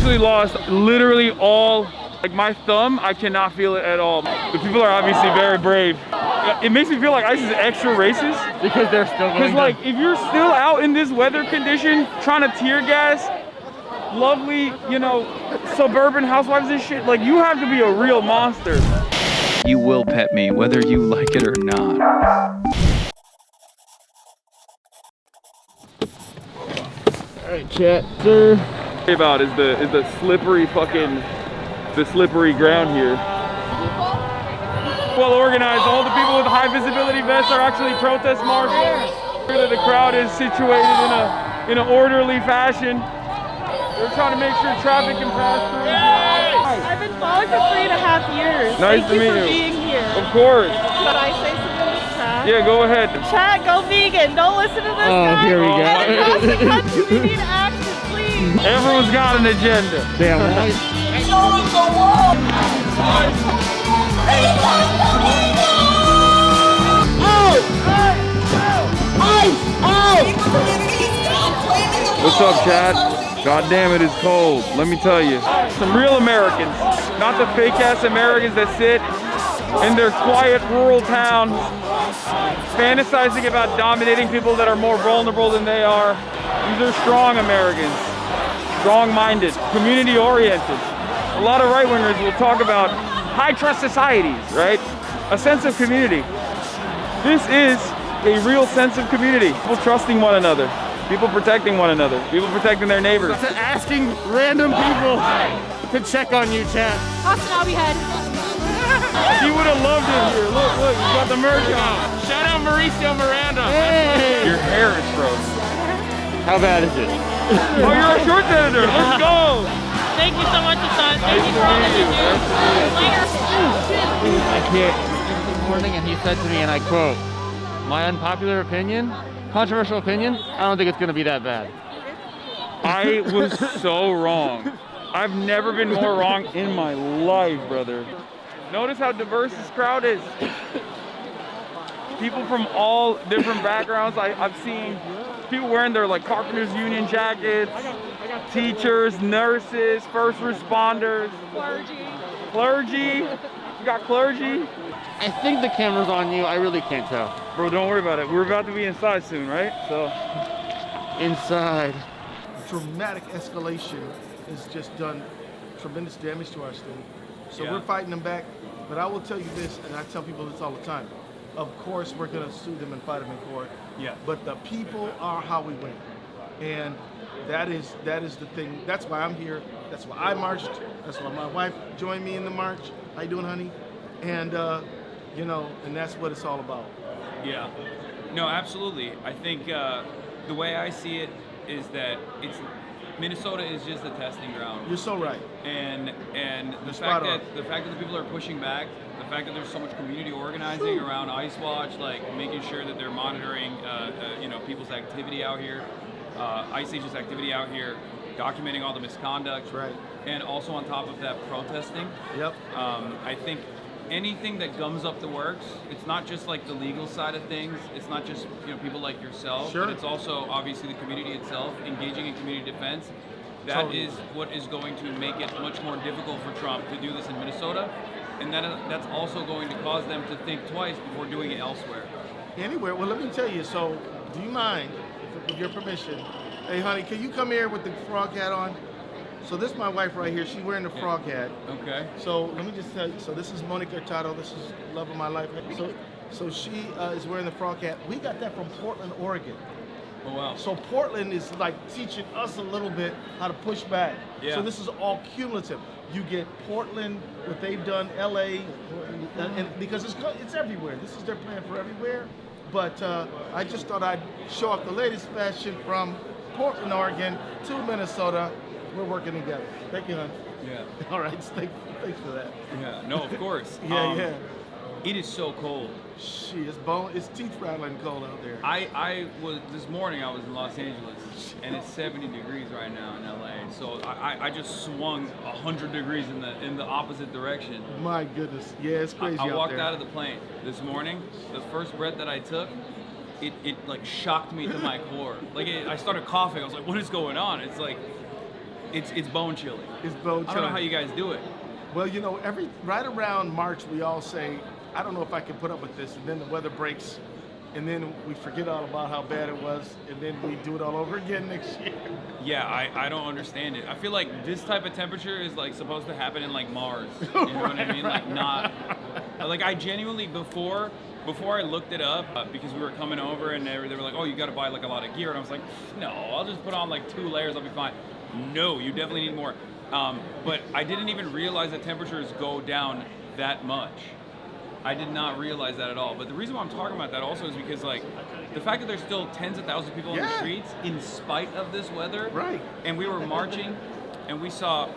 actually lost literally all, like my thumb, I cannot feel it at all. The people are obviously very brave. It makes me feel like ICE is extra racist. Because they're still going. Because like, if you're still out in this weather condition, trying to tear gas lovely, you know, suburban housewives and shit, like you have to be a real monster. You will pet me, whether you like it or not. Alright, chat, sir. About is the slippery slippery ground here. Well organized. All the people with high visibility vests are actually protest marching. The crowd is situated in an orderly fashion. They're trying to make sure traffic can pass through. I've been following for 3.5 years. Nice to meet you. Thank you for being here. Of course. Should I say something in the chat? Yeah, go ahead. Chat, go vegan. Don't listen to this guy. Here we go. And across the country, we need action, please. Everyone's got an agenda. Damn right. Show them the world. What's up, Chad? God damn it, it's cold. Let me tell you. Some real Americans, not the fake-ass Americans that sit in their quiet rural towns fantasizing about dominating people that are more vulnerable than they are. These are strong Americans, strong-minded, community-oriented. A lot of right-wingers will talk about high-trust societies, right? A sense of community. This is a real sense of community. People trusting one another. People protecting one another. People protecting their neighbors. Asking random people to check on you, chat. Hasanabi head. He would have loved it here. Look, you got the merch on. Shout out Mauricio Miranda. Hey. Your hair is frozen. How bad is it? Oh, you're a shorts editor. Let's go. Thank you so much, Hasan. Thank you for all that you do. I can't. This morning, and he said to me, and I quote, "My unpopular opinion, controversial opinion, I don't think it's going to be that bad." I was so wrong. I've never been more wrong in my life, brother. Notice how diverse this crowd is. People from all different backgrounds. I've seen people wearing their like carpenters union jackets, teachers, nurses, first responders, clergy. You got clergy. I think the camera's on you. I really can't tell. Bro, don't worry about it. We're about to be inside soon, right? So, inside. Dramatic escalation has just done tremendous damage to our state. So we're fighting them back. But I will tell you this, and I tell people this all the time. Of course, we're going to sue them and fight them in court. Yeah. But the people are how we win, and that is the thing. That's why I'm here. That's why I marched. That's why my wife joined me in the march. How you doing, honey? And you know, and that's what it's all about. Yeah. No, absolutely. I think the way I see it is that Minnesota is just a testing ground. You're so right. And the fact that the people are pushing back, the fact that there's so much community organizing around Ice Watch, like making sure that they're monitoring, you know, people's activity out here, Ice Age's activity out here, documenting all the misconduct. That's right. And also on top of that, protesting. Yep. I think anything that gums up the works, it's not just like the legal side of things, it's not just, you know, people like yourself, sure, but it's also obviously the community itself, engaging in community defense. That is what is going to make it much more difficult for Trump to do this in Minnesota, and that's also going to cause them to think twice before doing it elsewhere. Anywhere. Well, let me tell you, so do you mind, with your permission, hey honey, can you come here with the frog hat on? So this is my wife right here. She's wearing the frog hat. Okay. So let me just tell you. So this is Monica Hurtado. This is love of my life. So she is wearing the frog hat. We got that from Portland, Oregon. Oh wow. So Portland is like teaching us a little bit how to push back. Yeah. So this is all cumulative. You get Portland, what they've done, LA, and because it's everywhere. This is their plan for everywhere. But I just thought I'd show off the latest fashion from Portland, Oregon to Minnesota. We're working together. Thank you, hon. Yeah. All right. Thanks for that. Yeah. No, of course. Yeah. It is so cold. It's teeth rattling cold out there. This morning I was in Los Angeles, and it's 70 degrees right now in LA. So I just swung 100 degrees in the opposite direction. My goodness. Yeah, it's crazy I walked out there. out of the plane this morning. The first breath that I took, it like shocked me to my core. Like I started coughing. I was like, what is going on? It's like, it's bone chilling. It's bone chilling. I don't know how you guys do it. Well, you know, right around March, we all say, I don't know if I can put up with this, and then the weather breaks, and then we forget all about how bad it was, and then we do it all over again next year. Yeah, I don't understand it. I feel like this type of temperature is like supposed to happen in like Mars. You know what I mean? Like not, like I genuinely before I looked it up because we were coming over and they were like, oh, you got to buy like a lot of gear, and I was like, no, I'll just put on like 2 layers, I'll be fine. No, you definitely need more. But I didn't even realize that temperatures go down that much. I did not realize that at all. But the reason why I'm talking about that also is because like the fact that there's still tens of thousands of people on the streets in spite of this weather. Right. And we were marching and we saw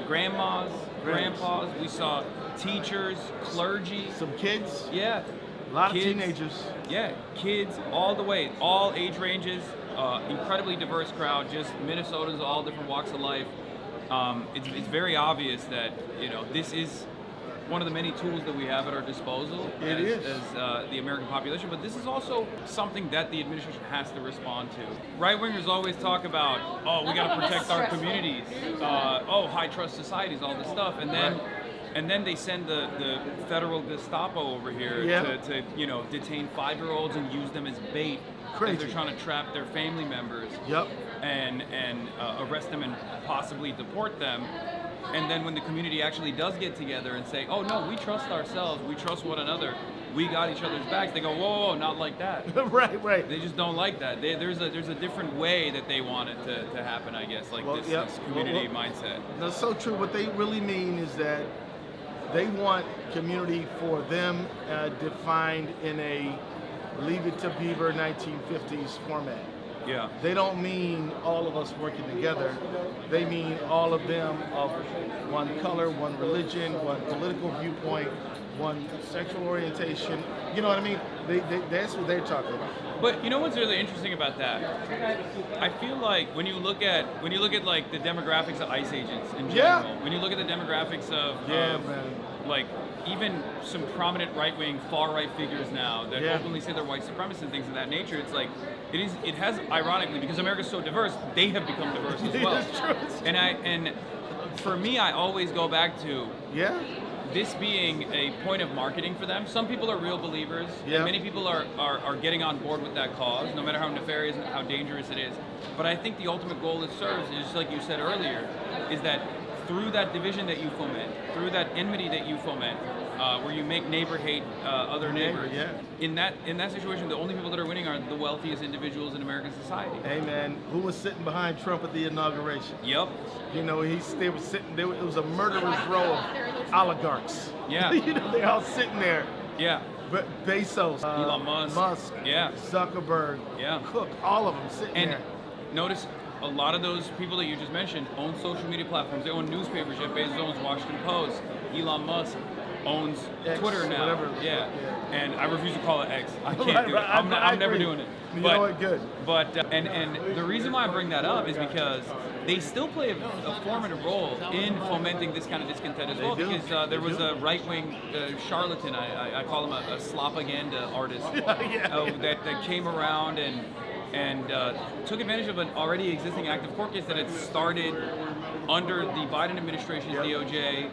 grandmas, grandpas, we saw teachers, clergy. Some kids. Yeah. A lot kids, of teenagers. Yeah, kids all the way, all age ranges, incredibly diverse crowd, just Minnesotans, all different walks of life. It's very obvious that, you know, this is one of the many tools that we have at our disposal as the American population, but this is also something that the administration has to respond to. Right-wingers always talk about, oh, we got to protect our communities, oh, high-trust societies, all this stuff, and then they send the federal Gestapo over here to you know, detain 5-year-olds and use them as bait as they're trying to trap their family members and arrest them and possibly deport them. And then when the community actually does get together and say, oh no, we trust ourselves, we trust one another, we got each other's backs, they go, whoa, not like that. Right. They just don't like that. There's a different way that they want it to happen, I guess, like this community mindset. That's so true. What they really mean is that they want community for them defined in a Leave It to Beaver 1950s format. Yeah. They don't mean all of us working together. They mean all of them of one color, one religion, one political viewpoint, one sexual orientation. You know what I mean? That's what they're talking about. But you know what's really interesting about that? I feel like when you look at like the demographics of ICE agents in general, when you look at the demographics of like even some prominent right-wing, far-right figures now that openly say they're white supremacists and things of that nature, it's like it has ironically, because America's so diverse, they have become diverse as well. That's true. And for me, I always go back to this being a point of marketing for them. Some people are real believers, and many people are getting on board with that cause, no matter how nefarious and how dangerous it is. But I think the ultimate goal it serves is, just like you said earlier, is that through that division that you foment, through that enmity that you foment, where you make neighbor hate other neighbors, in that situation, the only people that are winning are the wealthiest individuals in American society. Hey man, who was sitting behind Trump at the inauguration? Yep. You know, they were sitting there. It was a murderer's row of oligarchs. Yeah. You know, they're all sitting there. Yeah. But Bezos, Elon Musk, Zuckerberg, Cook, all of them sitting there. And notice a lot of those people that you just mentioned own social media platforms. They own newspapers. Jeff Bezos owns Washington Post. Elon Musk owns X, Twitter now. Whatever. And I refuse to call it X. I can't do it. I'm never doing it. You know what? Good. But and the reason why I bring that up is because they still play a formative role in fomenting this kind of discontent as well. Because there was a right-wing charlatan, I call him a slopaganda artist, that came around and took advantage of an already existing active court case that had started under the Biden administration's DOJ,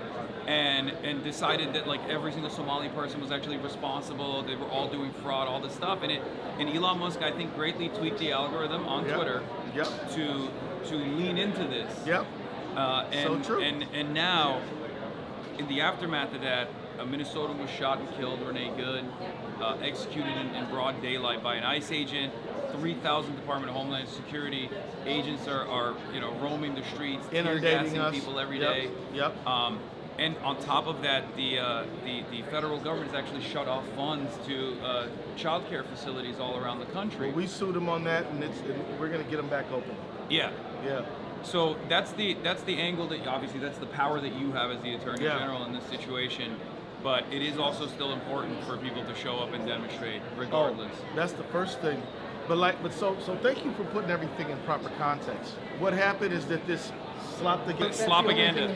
and decided that like every single Somali person was actually responsible. They were all doing fraud, all this stuff, and Elon Musk, I think, greatly tweaked the algorithm on Twitter to lean into this. And, so true. And now, in the aftermath of that, a Minnesotan was shot and killed, Renee Good, executed in broad daylight by an ICE agent. 3,000 Department of Homeland Security agents are roaming the streets, tear gassing people every day. And on top of that, the federal government has actually shut off funds to child care facilities all around the country. Well, we sued them on that, and we're going to get them back open. Yeah. So that's the angle that obviously that's the power that you have as the Attorney General in this situation. But it is also still important for people to show up and demonstrate, regardless. That's the first thing. But so thank you for putting everything in proper context. What happened is that this slopaganda,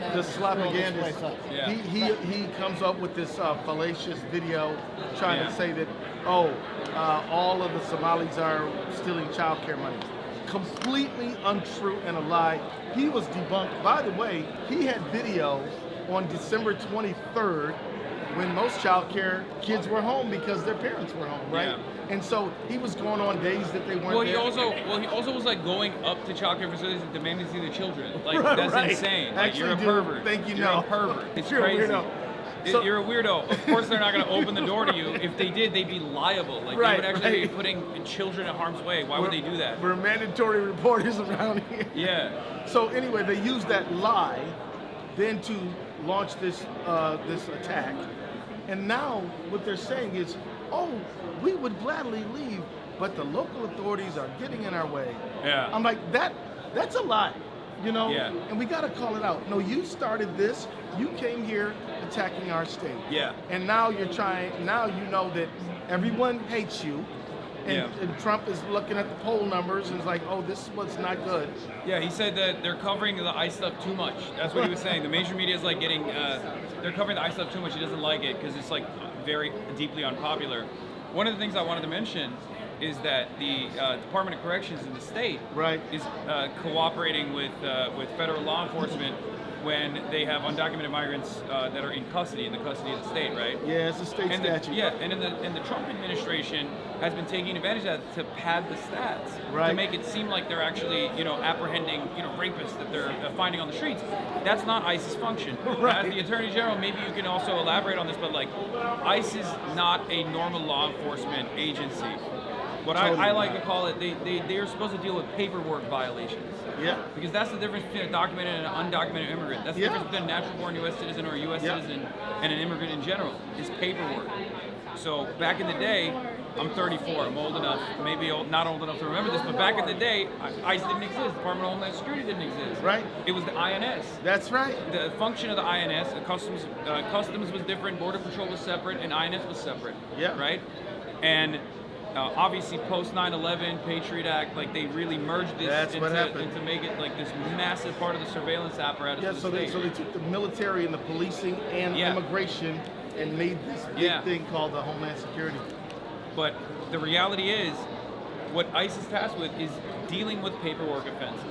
he comes up with this fallacious video trying to say that all of the Somalis are stealing child care money. completely untrue and a lie. He was debunked. By the way, he had video on December 23rd when most child care kids were home because their parents were home, right? Yeah. And so he was going on days that they weren't He there. also was like going up to child care facilities and demanding to see the children. Like Right, that's right. insane. Like Actually, you're a dude, pervert. think you You're know. a pervert. It's You're a crazy. weirdo. So- You're a weirdo. Of course, they're not going to open the door to you. If they did, they'd be liable. Like Right, they would actually right. be putting children in harm's way. Why would they do that? We're mandatory reporters around here. Yeah. So anyway, they used that lie then to launch this this attack. And now what they're saying is, oh, we would gladly leave, but the local authorities are getting in our way. Yeah. I'm like, that's a lie, you know? Yeah. And we gotta call it out. No, you started this. You came here attacking our state. Yeah. And now you're trying, now you know that everyone hates you. And, and Trump is looking at the poll numbers and is like, oh, this is what's not good. Yeah, he said that they're covering the ICE stuff too much. That's what he was saying. The mainstream media is like getting, they're covering the ICE stuff too much. He doesn't like it because it's like very deeply unpopular. One of the things I wanted to mention is that the Department of Corrections in the state is cooperating with federal law enforcement when they have undocumented migrants that are in the custody of the state, right? Yeah, it's a state statute. And the Trump administration has been taking advantage of that to pad the stats, to make it seem like they're actually, apprehending, rapists that they're finding on the streets. That's not ICE's function. As the Attorney General, maybe you can also elaborate on this, but like, ICE is not a normal law enforcement agency. What I like to call it, they're supposed to deal with paperwork violations. Yeah. Because that's the difference between a documented and an undocumented immigrant. That's the difference between a natural-born U.S. citizen or a U.S. citizen and an immigrant in general, is paperwork. So back in the day, I'm 34, I'm old enough, maybe not old enough to remember this, but back in the day, ICE didn't exist, Department of Homeland Security didn't exist. Right. It was the INS. That's right. The function of the INS, the customs was different, Border Patrol was separate, and INS was separate. Yeah. Right? And obviously post 9/11 Patriot Act, like they really merged this into make it like this massive part of the surveillance apparatus. Yeah, so they took the military and the policing and immigration and made this big thing called the Homeland Security. But the reality is, what ICE is tasked with is dealing with paperwork offenses.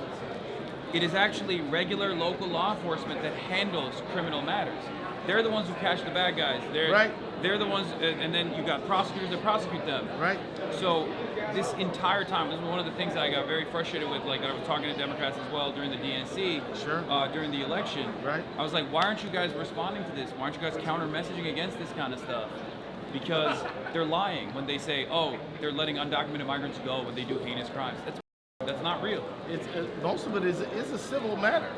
It is actually regular local law enforcement that handles criminal matters. They're the ones who catch the bad guys. They're the ones, and then you got prosecutors that prosecute them. Right. So this entire time, this is one of the things that I got very frustrated with. Like I was talking to Democrats as well during the DNC, during the election. Right. I was like, why aren't you guys responding to this? Why aren't you guys counter messaging against this kind of stuff? Because they're lying when they say, oh, they're letting undocumented migrants go when they do heinous crimes. That's not real. Most of it is a civil matter.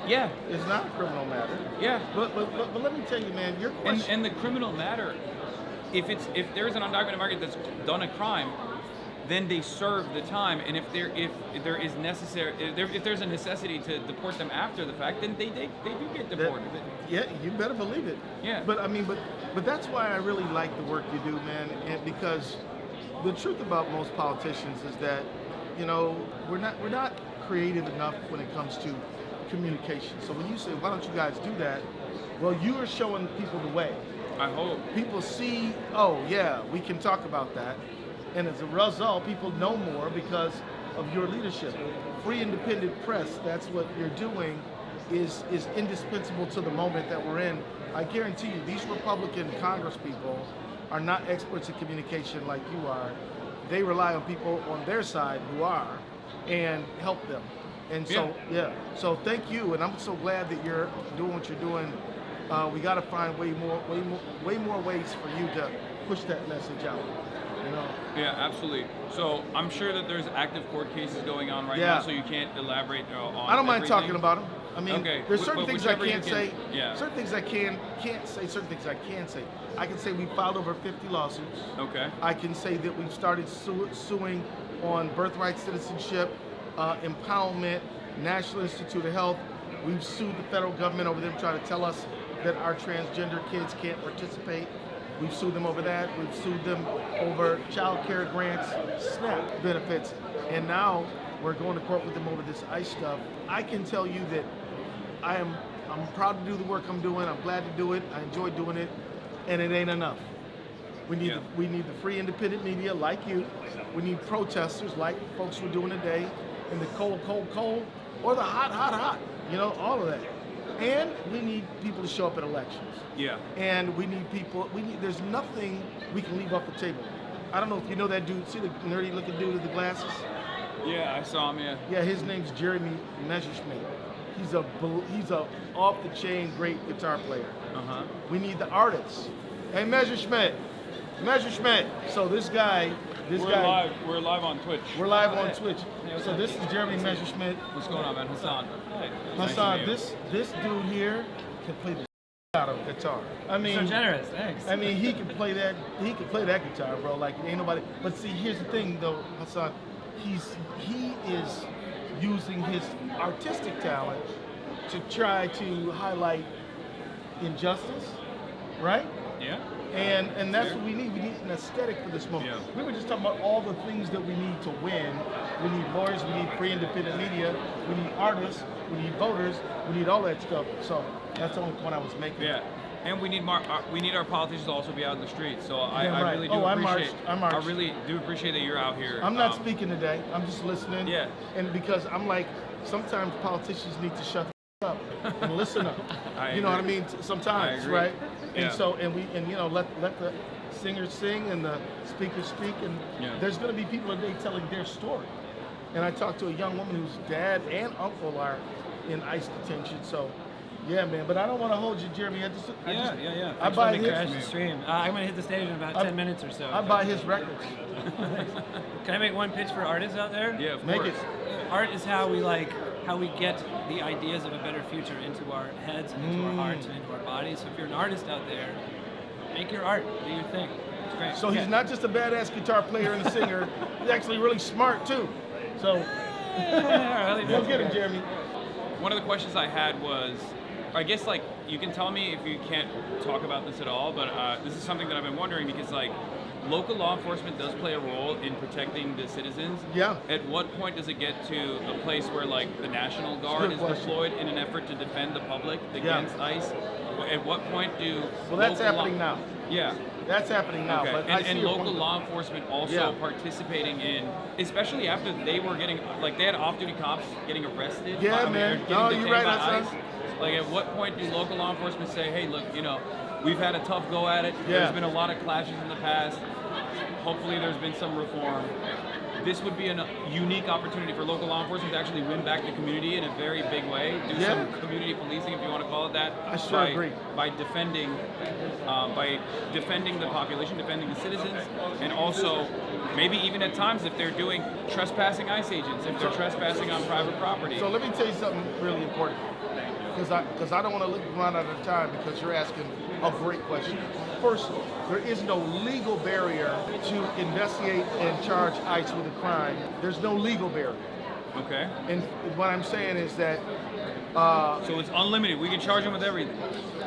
Yeah. It's not a criminal matter. Yeah. But let me tell you, man, your question. And the criminal matter, if there's an undocumented migrant that's done a crime, then they serve the time. And if there's a necessity to deport them after the fact, then they do get deported. Yeah, you better believe it. Yeah. But I mean, but that's why I really like the work you do, man. And because the truth about most politicians is that, we're not creative enough when it comes to communication. So when you say, why don't you guys do that? Well, you are showing people the way. I hope. People see, oh yeah, we can talk about that. And as a result, people know more because of your leadership. Free independent press, that's what you're doing, is indispensable to the moment that we're in. I guarantee you, these Republican Congress people are not experts in communication like you are. They rely on people on their side who are and help them. And so, so thank you, and I'm so glad that you're doing what you're doing. We got to find way more ways for you to push that message out. Yeah, absolutely. So I'm sure that there's active court cases going on right now, so you can't elaborate on. I don't mind talking about them. I mean, there's certain things I can't say. Yeah. Certain things I can't say. Certain things I can say. I can say we filed over 50 lawsuits. Okay. I can say that we've started suing on birthright citizenship, empowerment, National Institute of Health. We've sued the federal government over them trying to tell us that our transgender kids can't participate. We've sued them over that. We've sued them over child care grants, SNAP benefits, and now we're going to court with them over this ICE stuff. I can tell you that I'm proud to do the work I'm doing. I'm glad to do it. I enjoy doing it, and it ain't enough. We need the free independent media like you. We need protesters like folks we're doing today. in the cold, or the hot. You know, all of that. And we need people to show up at elections. Yeah. And we need people. There's nothing we can leave off the table. I don't know if you know that dude. See the nerdy looking dude with the glasses? Yeah, I saw him. Yeah. Yeah, his name's Jeremy Messerschmidt. He's a off the chain great guitar player. We need the artists. Hey, Messerschmidt. So this guy. We're live on Twitch. We're live on Twitch. So this is Jeremy Messerschmidt. What's going on, man? Hasan. Hey. Hasan, this dude here can play the out of guitar. I mean, so generous, thanks. I mean, he can play that guitar, bro. Like ain't nobody. But see, here's the thing, though, Hasan. He is using his artistic talent to try to highlight injustice, right? Yeah. And that's what we need. We need an aesthetic for this moment. Yeah. We were just talking about all the things that we need to win. We need lawyers, we need free independent media, we need artists, we need voters, we need all that stuff. So that's the only point I was making. Yeah. And we need our politicians to also be out in the streets. So I really do I appreciate. marched. I really do appreciate that you're out here. I'm not speaking today. I'm just listening. Yeah. And because I'm like, sometimes politicians need to shut the up and listen up. You know what I mean? Sometimes, right? Yeah. And so, let the singers sing and the speakers speak, and there's going to be people today telling their story. And I talked to a young woman whose dad and uncle are in ICE detention. So, yeah, man. But I don't want to hold you, Jeremy. I buy his crash the stream. I'm gonna hit the stage in about 10 minutes or so. I buy his records. Can I make one pitch for artists out there? Yeah, of Make course. it. Art is how we get the ideas of a better future into our heads and into our hearts and into our bodies. So if you're an artist out there, make your art, do your thing. It's great. So he's not just a badass guitar player and a singer, he's actually really smart too. So go get him, Jeremy. One of the questions I had was, I guess like you can tell me if you can't talk about this at all, but this is something that I've been wondering because like local law enforcement does play a role in protecting the citizens. Yeah. At what point does it get to a place where like the National Guard is deployed in an effort to defend the public against ICE? At what point do that's happening now. Yeah. That's happening now. Okay. But and local law enforcement also participating in, especially after they were getting, like they had off-duty cops getting arrested. Yeah, man. No, you're right. That's like at what point do local law enforcement say, hey, look, we've had a tough go at it. There's been a lot of clashes in the past. Hopefully there's been some reform. This would be a unique opportunity for local law enforcement to actually win back the community in a very big way. Do some community policing, if you want to call it that. I sure agree. By defending the population, defending the citizens, and also maybe even at times if they're doing trespassing ICE agents, if they're trespassing on private property. So let me tell you something really important, because I don't want to run out of time because you're asking a great question. First, there is no legal barrier to investigate and charge ICE with a crime. There's no legal barrier. Okay. And what I'm saying is that so it's unlimited. We can charge them with everything.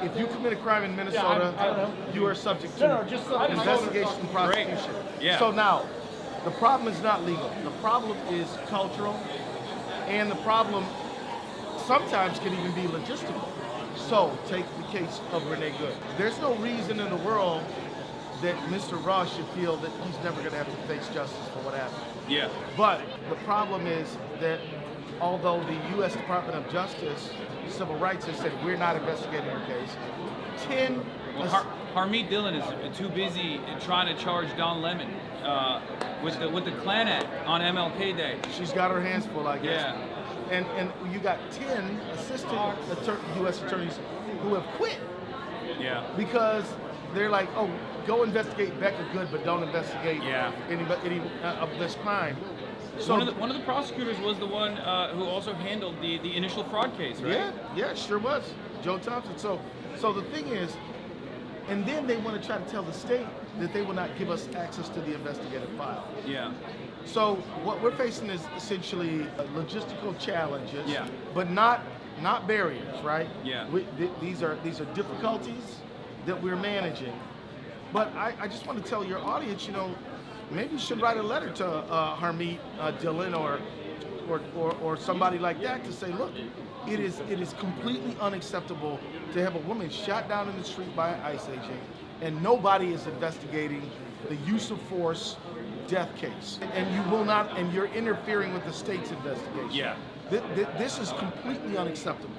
If you commit a crime in Minnesota, you are subject to investigation and prosecution. Yeah. So now, the problem is not legal. The problem is cultural, and the problem sometimes can even be logistical. So, take the case of Renee Good. There's no reason in the world that Mr. Ross should feel that he's never going to have to face justice for what happened. Yeah. But the problem is that although the U.S. Department of Justice, Civil Rights has said we're not investigating her case, Harmeet Dillon is too busy trying to charge Don Lemon with the Klan Act on MLK Day. She's got her hands full, I guess. Yeah. And you got 10 assistant U.S. attorneys who have quit. Yeah. Because they're like, oh, go investigate Becca Good, but don't investigate any of this crime. So one of the prosecutors was the one who also handled the initial fraud case, right? Yeah, sure was. Joe Thompson. So the thing is, and then they want to try to tell the state that they will not give us access to the investigative file. Yeah. So what we're facing is essentially logistical challenges, but not barriers, right? Yeah. These are difficulties that we're managing. But I just want to tell your audience, maybe you should write a letter to Harmeet Dillon or somebody like that to say, look, it is completely unacceptable to have a woman shot down in the street by an ICE agent, and nobody is investigating the use of force death case, and you will not, and you're interfering with the state's investigation. Yeah. This is completely unacceptable,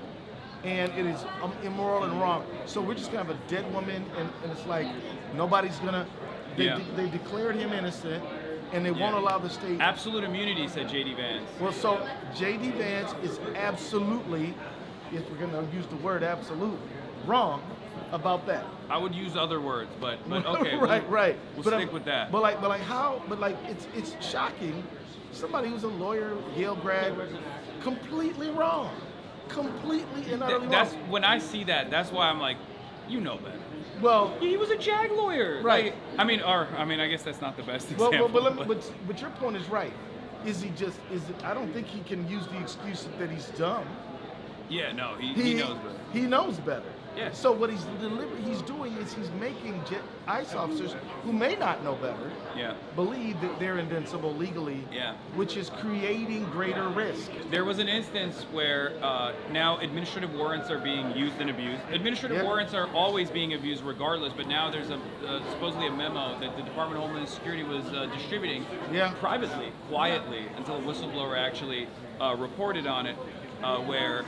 and it is immoral and wrong. So we're just gonna have a dead woman, and it's like nobody's gonna. They declared him innocent, and they won't allow the state. Absolute immunity, said J.D. Vance. Well, so J.D. Vance is absolutely, if we're gonna use the word absolute, wrong about that. I would use other words, but okay. right. We'll but stick with that. But like how? But like it's shocking. Somebody who's a lawyer, Yale grad, completely wrong, completely and utterly That's wrong. when I see that. That's why I'm like, you know better. Well, He was a JAG lawyer. Right. Like, I mean, I guess that's not the best example. but your point is right. I don't think he can use the excuse that he's dumb. Yeah, no, he knows better. He knows better. Yeah. So what he's doing is he's making ICE officers who may not know better believe that they're invincible legally, which is creating greater risk. There was an instance where now administrative warrants are being used and abused. Administrative warrants are always being abused regardless, but now there's supposedly a memo that the Department of Homeland Security was distributing privately, quietly, until a whistleblower actually reported on it. Where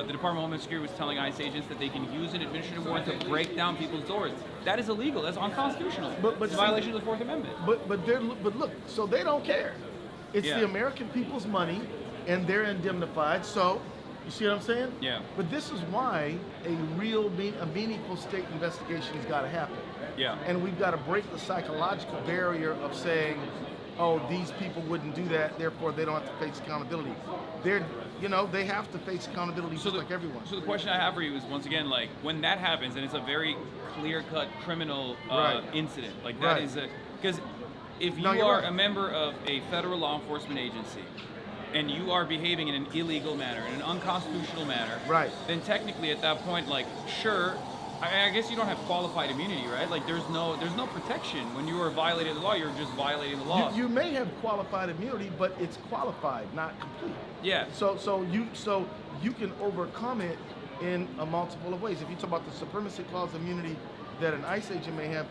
the Department of Homeland Security was telling ICE agents that they can use an administrative warrant to break down people's doors. That is illegal. That's unconstitutional. It's a violation of the Fourth Amendment. But look, so they don't care. It's the American people's money, and they're indemnified. So, you see what I'm saying? Yeah. But this is why a meaningful state investigation has got to happen. Yeah. And we've got to break the psychological barrier of saying, oh, these people wouldn't do that, therefore they don't have to face accountability. They have to face accountability just like everyone. So the question I have for you is, once again, like, when that happens, and it's a very clear-cut criminal incident, like that is because if you are a member of a federal law enforcement agency, and you are behaving in an illegal manner, in an unconstitutional manner, then technically at that point, like, sure, I guess you don't have qualified immunity, right? Like, there's no protection when you are violating the law. You're just violating the law. You may have qualified immunity, but it's qualified, not complete. Yeah. So you can overcome it in a multiple of ways. If you talk about the supremacy clause immunity that an ICE agent may have,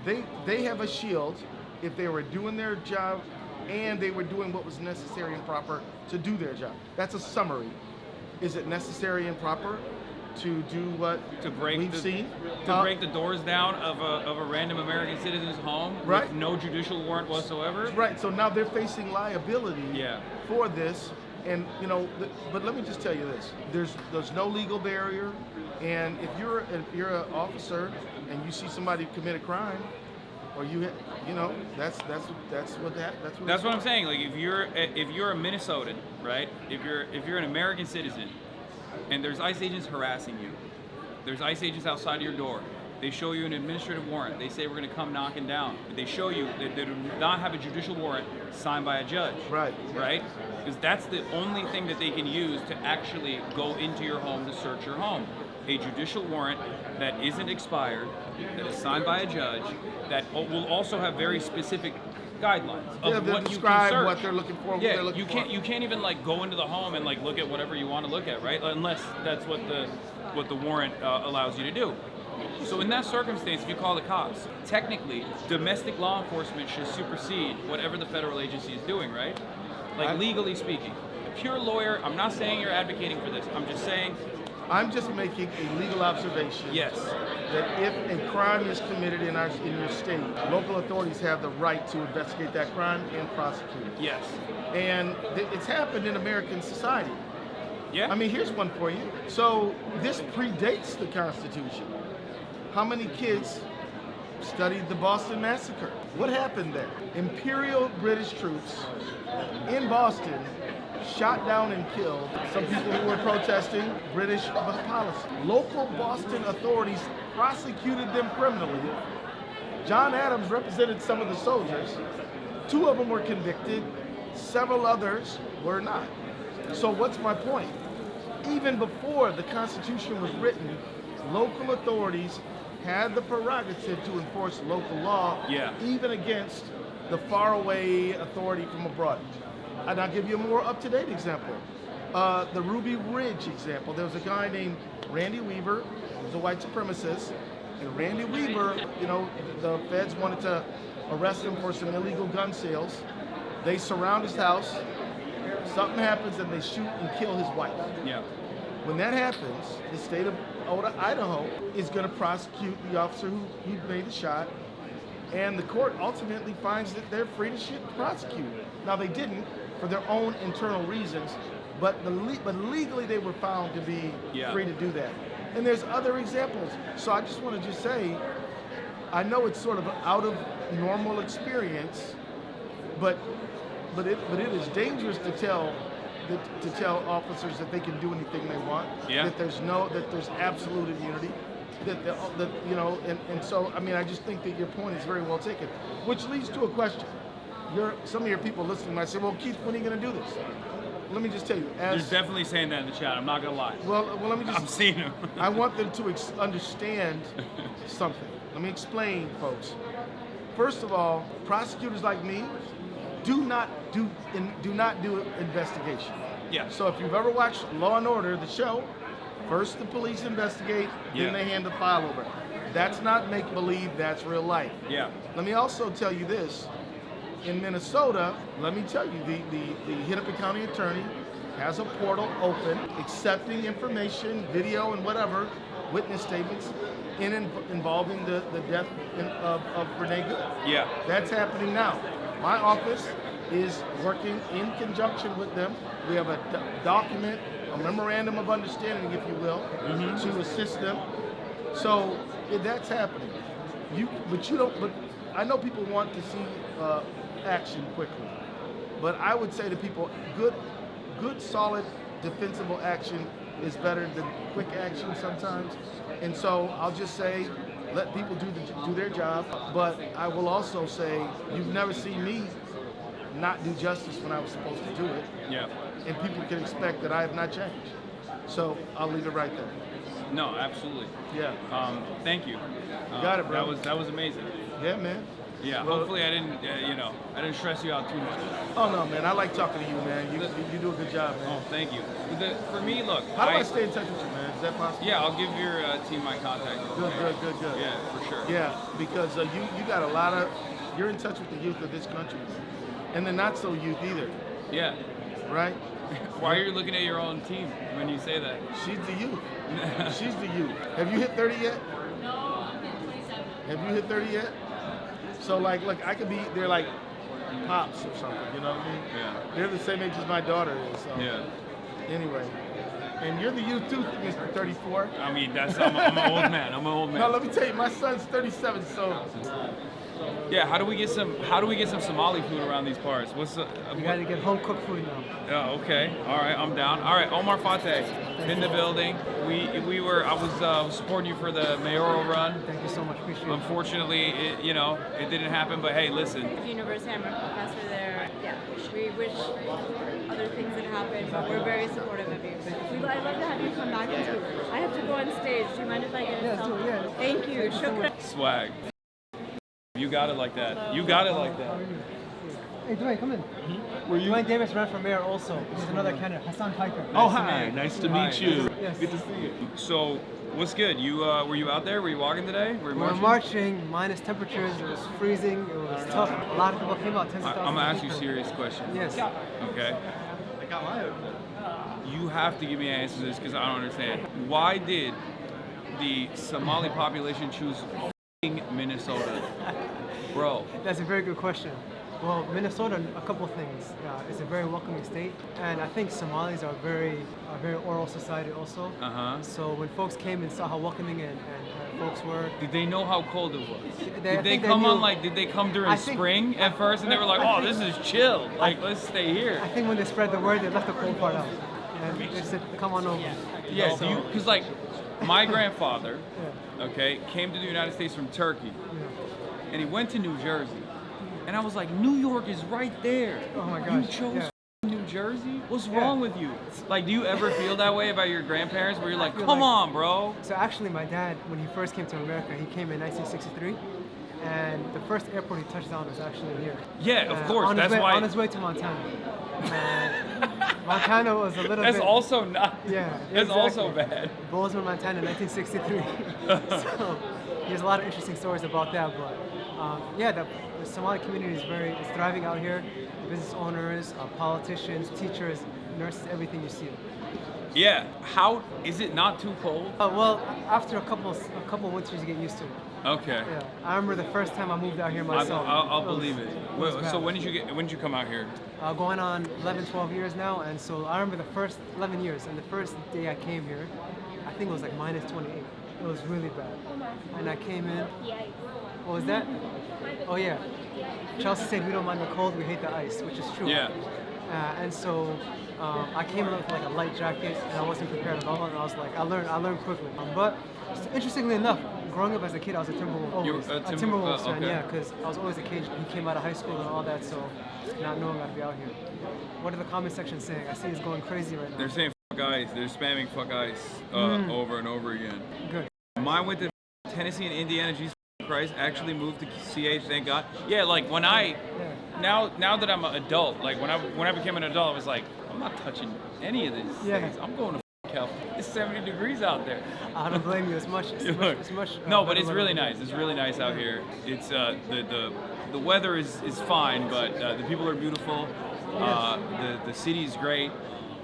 they have a shield if they were doing their job and they were doing what was necessary and proper to do their job. That's a summary. Is it necessary and proper to do what we've seen? To break the doors down of a random American citizen's home with no judicial warrant whatsoever? Right, so now they're facing liability for this. And but let me just tell you this: there's no legal barrier, and if you're an officer and you see somebody commit a crime, or that's what I'm saying. Like, if you're a Minnesotan, right? If you're an American citizen, and there's ICE agents harassing you, there's ICE agents outside of your door. They show you an administrative warrant. They say, we're going to come knocking down. But they show you that they do not have a judicial warrant signed by a judge. Right? Because that's the only thing that they can use to actually go into your home to search your home. A judicial warrant that isn't expired, that is signed by a judge, that will also have very specific guidelines of what you can search. What they're looking for. Yeah, you can't even like go into the home and like look at whatever you want to look at, right? Unless that's what the warrant allows you to do. So in that circumstance, if you call the cops, technically, domestic law enforcement should supersede whatever the federal agency is doing, right? Like, legally speaking. A pure lawyer, I'm not saying you're advocating for this. I'm just saying... I'm just making a legal observation. Yes. That if a crime is committed in your state, local authorities have the right to investigate that crime and prosecute it. Yes. And it's happened in American society. Yeah. I mean, here's one for you. So this predates the Constitution. How many kids studied the Boston Massacre? What happened there? Imperial British troops in Boston shot down and killed some people who were protesting British policy. Local Boston authorities prosecuted them criminally. John Adams represented some of the soldiers. 2 of them were convicted. Several others were not. So what's my point? Even before the Constitution was written, local authorities had the prerogative to enforce local law, even against the faraway authority from abroad. And I'll give you a more up-to-date example. The Ruby Ridge example. There was a guy named Randy Weaver, who was a white supremacist, Randy Weaver, the feds wanted to arrest him for some illegal gun sales. They surround his house. Something happens and they shoot and kill his wife. Yeah. When that happens, the state of Idaho is going to prosecute the officer who made the shot, and the court ultimately finds that they're free to prosecute. Now, they didn't for their own internal reasons, but legally they were found to be free to do that. And there's other examples. So I just want to say, I know it's sort of out of normal experience, but it is dangerous to tell officers that they can do anything they want. Yeah. That there's absolute immunity. And so I mean, I just think that your point is very well taken, which leads to a question. Some of your people listening might say, well, Keith, when are you going to do this? Let me just tell you. There's definitely saying that in the chat. I'm not gonna lie. Well, let me just. I'm seeing them. I want them to understand something. Let me explain, folks. First of all, prosecutors like me do not do investigation. Yeah. So if you've ever watched Law and Order, the show, first the police investigate, then they hand the file over. That's not make believe. That's real life. Yeah. Let me also tell you this. In Minnesota, let me tell you, the Hennepin County Attorney has a portal open accepting information, video and whatever, witness statements involving the death of Renee Good. Yeah. That's happening now. My office is working in conjunction with them. We have a document, a memorandum of understanding, if you will, to assist them. So that's happening. But I know people want to see action quickly, but I would say to people, good, solid, defensible action is better than quick action sometimes. And so I'll just say, let people do their job. But I will also say, you've never seen me not do justice when I was supposed to do it. Yeah. And people can expect that I have not changed. So I'll leave it right there. No, absolutely. Yeah. Thank you. Got it, bro. That was amazing. Yeah, man. Yeah. Well, hopefully I didn't stress you out too much. Oh no, man. I like talking to you, man. You do a good job, man. Oh, thank you. For me, look. How do I stay in touch with you, man? Is that possible? Yeah, I'll give your team my contact. Good. Yeah, for sure. Yeah, because you got a lot of, you're in touch with the youth of this country, and the not so youth either. Yeah. Right? Why are you looking at your own team when you say that? She's the youth. She's the youth. Have you hit 30 yet? No, I'm 27. Have you hit 30 yet? So like, look, I could be, they're like pops or something, you know what I mean? Yeah. They're the same age as my daughter is. So. Yeah. Anyway, and you're the youth too, Mr. 34. I mean, I'm an old man. I'm an old man. No, let me tell you, my son's 37, so. Yeah, how do we get some Somali food around these parts? You gotta get home cooked food now. Oh, okay. All right, I'm down. All right, Omar Fateh in the building. I was supporting you for the mayoral run. Thank you so much. Appreciate it. Unfortunately, it didn't happen. But hey, listen. University, I'm a professor there. Yeah, we wish other things had happened, but we're very supportive of you. I'd love to have you come back and speak. I have to go on stage. Do you mind if I get a selfie? Yeah. Thank you. Shukran. Swag. You got it like that. You got it like that. Hey, Dwayne, come in. Dwayne Davis ran for mayor also. He's another candidate, Hasan Piker. Oh, hi. Nice to meet you. Yes. Good to see you. So, what's good? You were you out there? Were you walking today? We were marching, minus temperatures. It was freezing. It was tough. A lot of people came out. Tens of thousands. I'm gonna ask you a serious question. Yes. Okay. You have to give me an answer to this because I don't understand. Why did the Somali population choose Minnesota? Bro. That's a very good question. Well, Minnesota, a couple things. It's a very welcoming state, and I think Somalis are a very oral society also. So when folks came and saw how welcoming and folks were, did they know how cold it was? Did they come during spring at first, and they were like, "Oh, this is chill. Like, let's stay here." I think when they spread the word, they left the cold part out, and they said, "Come on over." Yeah, because like my grandfather, okay, came to the United States from Turkey, and he went to New Jersey. And I was like, New York is right there. Oh my gosh. You chose New Jersey? What's wrong with you? Like, do you ever feel that way about your grandparents where you're like, come on, bro? So actually, my dad, when he first came to America, he came in 1963. And the first airport he touched down was actually here. Yeah, of course. That's why. On his way to Montana. Montana was a little That's bit. also not. Yeah. That's exactly. also bad. Bozeman, Montana, 1963. So there's a lot of interesting stories about that. But yeah, the Somali community is thriving out here. Business owners, politicians, teachers, nurses, everything you see. Yeah. How is it not too cold? Well, after a couple winters, you get used to it. Okay. Yeah, I remember the first time I moved out here myself. I'll believe it. was So bad. when did you come out here? Going on 11, 12 years now, and so I remember the first 11 years, and the first day I came here, I think it was like minus 28. It was really bad. And I came in. What was that? Oh yeah. Chelsea said we don't mind the cold, we hate the ice, which is true. Yeah. And so I came in with like a light jacket, and I wasn't prepared at all, and I was like, I learned quickly. But interestingly enough, growing up as a kid, I was a Timberwolves. You were a Timberwolves fan, okay. yeah, because I was always a kid. He came out of high school and all that, so not knowing I'd be out here. What are the comment section saying? I see it's going crazy right now. They're saying fuck ice. They're spamming fuck ice over and over again. Good. Mine went to Tennessee and Indiana. Jesus Christ, actually moved to CH. Thank God. Yeah, like when I now that I'm an adult, like when I became an adult, I was like, I'm not touching any of this. Yeah. Things. I'm going to California. It's 70 degrees out there. I don't blame you as much. It's much no, but it's better really weather. nice. It's really nice out here. It's the weather is fine, but the people are beautiful. The city is great.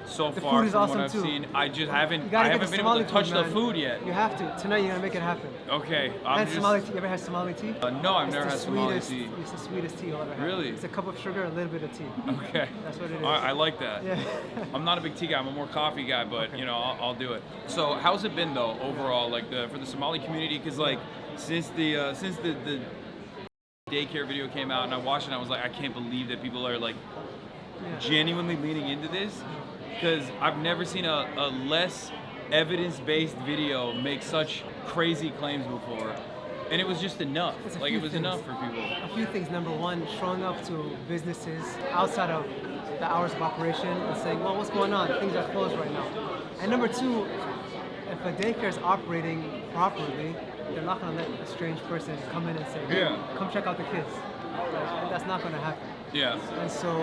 So The far food is from awesome what I've too. seen, I You haven't gotta get the been able Somali to touch the man. food yet. You have to. Tonight you're gonna make it happen. Okay, And Somali tea. You ever had Somali tea? No, I've It's never the had Somali sweetest- tea. It's the sweetest tea you'll ever have. Really? It's a cup of sugar, a little bit of tea. Okay. That's what it is. I like that. Yeah. I'm not a big tea guy. I'm a more coffee guy, but you know, I'll do it. So, how's it been though overall, like for the Somali community? Because like since the daycare video came out and I watched it, I was like, I can't believe that people are like genuinely leaning into this. Because I've never seen a less evidence-based video make such crazy claims before. And it was just enough. It's a Like few it was things. enough for people. A few things. Number one, showing up to businesses outside of the hours of operation and saying, well, what's going on? Things are closed right now. And number two, if a daycare is operating properly, they're not going to let a strange person come in and say, hey, come check out the kids. Like, that's not going to happen. Yeah. And so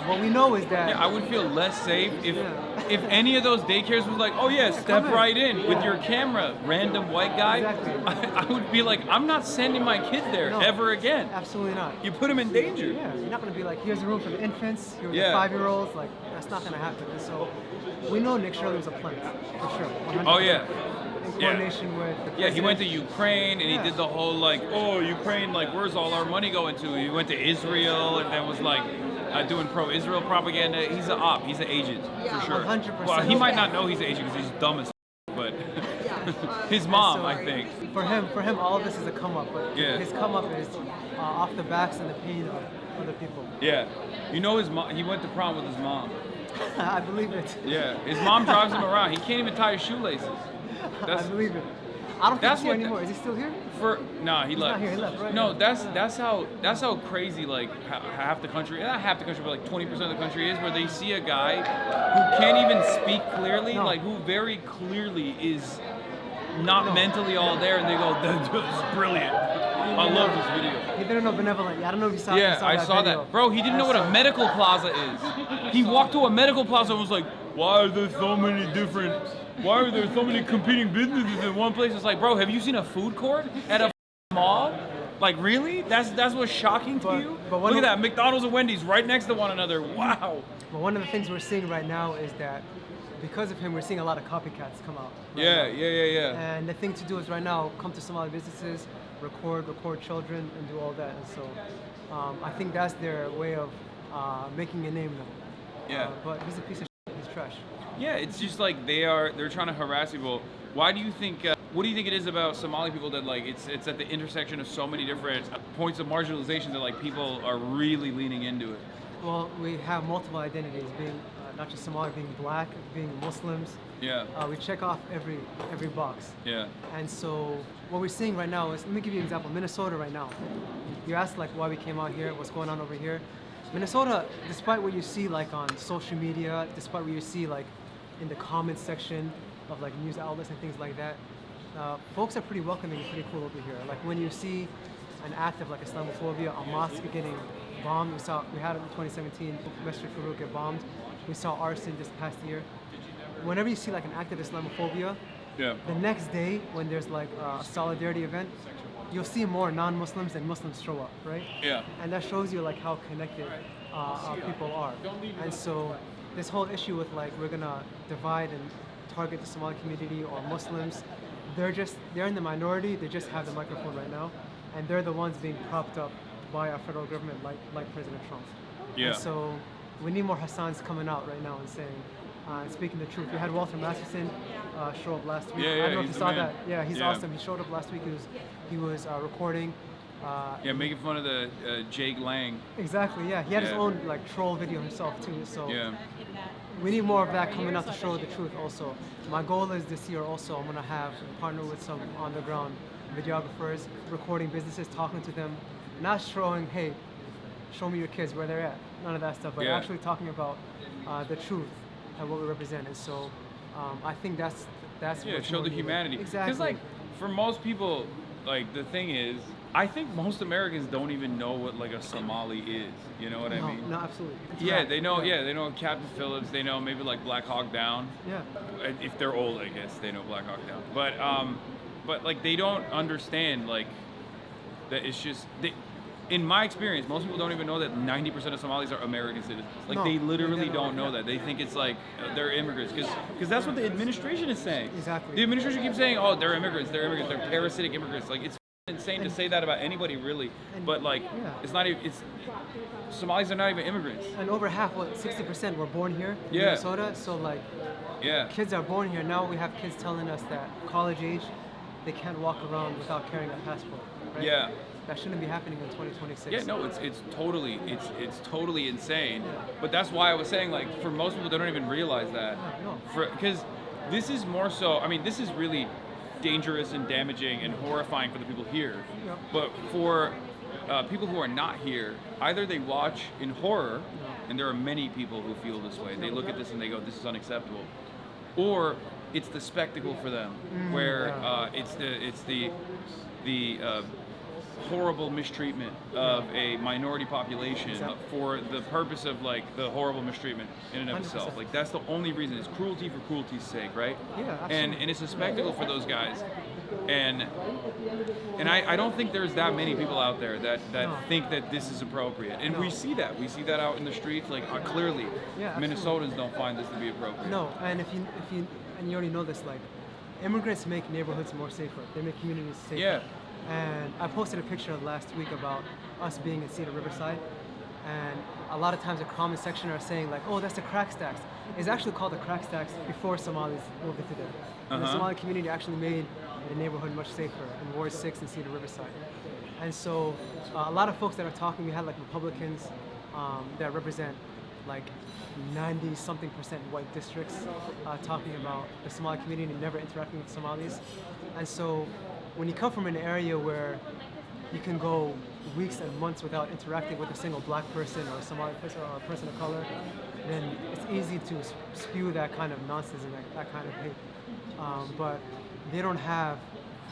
what we know is that... Yeah, I would feel less safe if any of those daycares was like, oh yeah, step right in with your camera, random white guy. Exactly. I would be like, I'm not sending my kids there ever again. Absolutely not. You put them in danger. Yeah, you're not going to be like, here's a room for the infants, here's the 5-year-olds. Like, that's not going to happen. And so we know Nick Shirley was a plan, for sure. 100%. Oh yeah. In coordination with the he went to president. Ukraine and he did the whole like, oh, Ukraine, like, where's all our money going to? He went to Israel and then was like doing pro-Israel propaganda. He's an op. He's an agent, for sure. 100%. Well, he might not know he's an agent because he's dumb as but his mom, So, I think. For him, all of this is a come up. But Yeah. his come up is off the backs and the pain of other people. Yeah. You know his mom, he went to prom with his mom. I believe it. Yeah. His mom drives him around. He can't even tie his shoelaces. I believe it. I don't think that's he's here what anymore. Is he still here? Nah, he He's left. not here, he left, right? No, that's how crazy like half the country, not half the country, but like 20% of the country is, where they see a guy who can't even speak clearly, like who very clearly is not mentally all there, and they go, "This is brilliant. I love this video." He didn't know benevolent. I don't know if you saw. Yeah, you saw I that saw video. that. Bro, he didn't know what a medical plaza is. He walked to a medical plaza and was like, why are there so many competing businesses in one place? It's like, bro, have you seen a food court at a mall? Like, really? That's what's shocking to you? But Look at that, McDonald's and Wendy's right next to one another. Wow. But one of the things we're seeing right now is that because of him, we're seeing a lot of copycats come out. Yeah. And the thing to do is right now, come to Somali businesses, record children, and do all that. And so I think that's their way of making a name now. Yeah. But he's a piece of shit. He's trash. Yeah, it's just like they're trying to harass people. Why do you think? What do you think it is about Somali people that like it's at the intersection of so many different points of marginalization that like people are really leaning into it? Well, we have multiple identities, being not just Somali, being black, being Muslims. Yeah. We check off every box. Yeah. And so what we're seeing right now is, let me give you an example. Minnesota right now. You asked like why we came out here, what's going on over here. Minnesota, despite what you see like on social media, despite what you see like in the comments section of like news outlets and things like that, folks are pretty welcoming and pretty cool over here. Like when you see an act of like Islamophobia, a mosque getting bombed, we had it in 2017, Masjid Farouk get bombed. We saw arson this past year. Whenever you see like an act of Islamophobia, Yeah. the next day when there's like a solidarity event, you'll see more non-Muslims and Muslims show up, right? Yeah. And that shows you like how connected people are. And so this whole issue with like we're gonna divide and target the Somali community or Muslims, they're in the minority. They just have the microphone right now, and they're the ones being propped up by our federal government, like President Trump. Yeah. And so we need more Hassans coming out right now and saying, and speaking the truth. We had Walter Masterson show up last week. Yeah, I don't know if he's you the saw man. that. Yeah, he's Yeah. awesome. He showed up last week. He was recording. Yeah, making fun of the Jake Lang. Exactly. Yeah, he had his Yeah. own like troll video himself too. So Yeah. we need more of that coming out to show the truth. Also, my goal is this year. Also, I'm gonna partner with some on the ground videographers, recording businesses, talking to them, not showing, hey, show me your kids where they're at. None of that stuff, but Yeah. actually talking about the truth and what we represent. And so I think that's Yeah, what's show more the needed. humanity. Exactly. Because like for most people, like the thing is, I think most Americans don't even know what like a Somali is. You know what I mean? No, absolutely. It's Yeah, rap. they know. Yeah, they know Captain Phillips. They know maybe like Black Hawk Down. Yeah. If they're old, I guess they know Black Hawk Down. But like they don't understand like that it's just in my experience, most people don't even know that 90% of Somalis are American citizens. Like No, they literally they don't know that. They think it's like they're immigrants because that's what the administration is saying. Exactly. The administration keeps saying, "Oh, they're immigrants. They're immigrants. They're parasitic immigrants." Like it's insane to say that about anybody, really. But like, yeah. it's not even. It's Somalis are not even immigrants. And over half, 60% were born here in Yeah. Minnesota. So like, Yeah. kids are born here. Now we have kids telling us that college age, they can't walk around without carrying a passport. Right? Yeah. That shouldn't be happening in 2026. Yeah, no, it's totally insane. But that's why I was saying, like, for most people, they don't even realize that. No. Because this is more so. I mean, this is really dangerous and damaging and horrifying for the people here. Yep. But for people who are not here, either they watch in horror, and there are many people who feel this way. They look at this and they go, "This is unacceptable," or it's the spectacle for them, where it's the horrible mistreatment of a minority population for the purpose of like the horrible mistreatment in and of 100%. itself. Like that's the only reason. It's cruelty for cruelty's sake, right? Yeah, absolutely. And it's a spectacle for those guys. And I don't think there's that many people out there that No. think that this is appropriate. And No. we see that. We see that out in the streets. Like clearly, Yeah, Minnesotans don't find this to be appropriate. No, and if you and you already know this, like, immigrants make neighborhoods more safer. They make communities safer. Yeah. And I posted a picture last week about us being in Cedar Riverside, and a lot of times the comment section are saying like, "Oh, that's the crack stacks." It's actually called the crack stacks before Somalis moved into there. And the Somali community actually made the neighborhood much safer in Ward 6 in Cedar Riverside. And so a lot of folks that are talking, we had like Republicans that represent like 90-something% white districts talking about the Somali community never interacting with Somalis. And so when you come from an area where you can go weeks and months without interacting with a single black person or a Somali person or a person of color, then it's easy to spew that kind of nonsense and that kind of hate. But they don't have,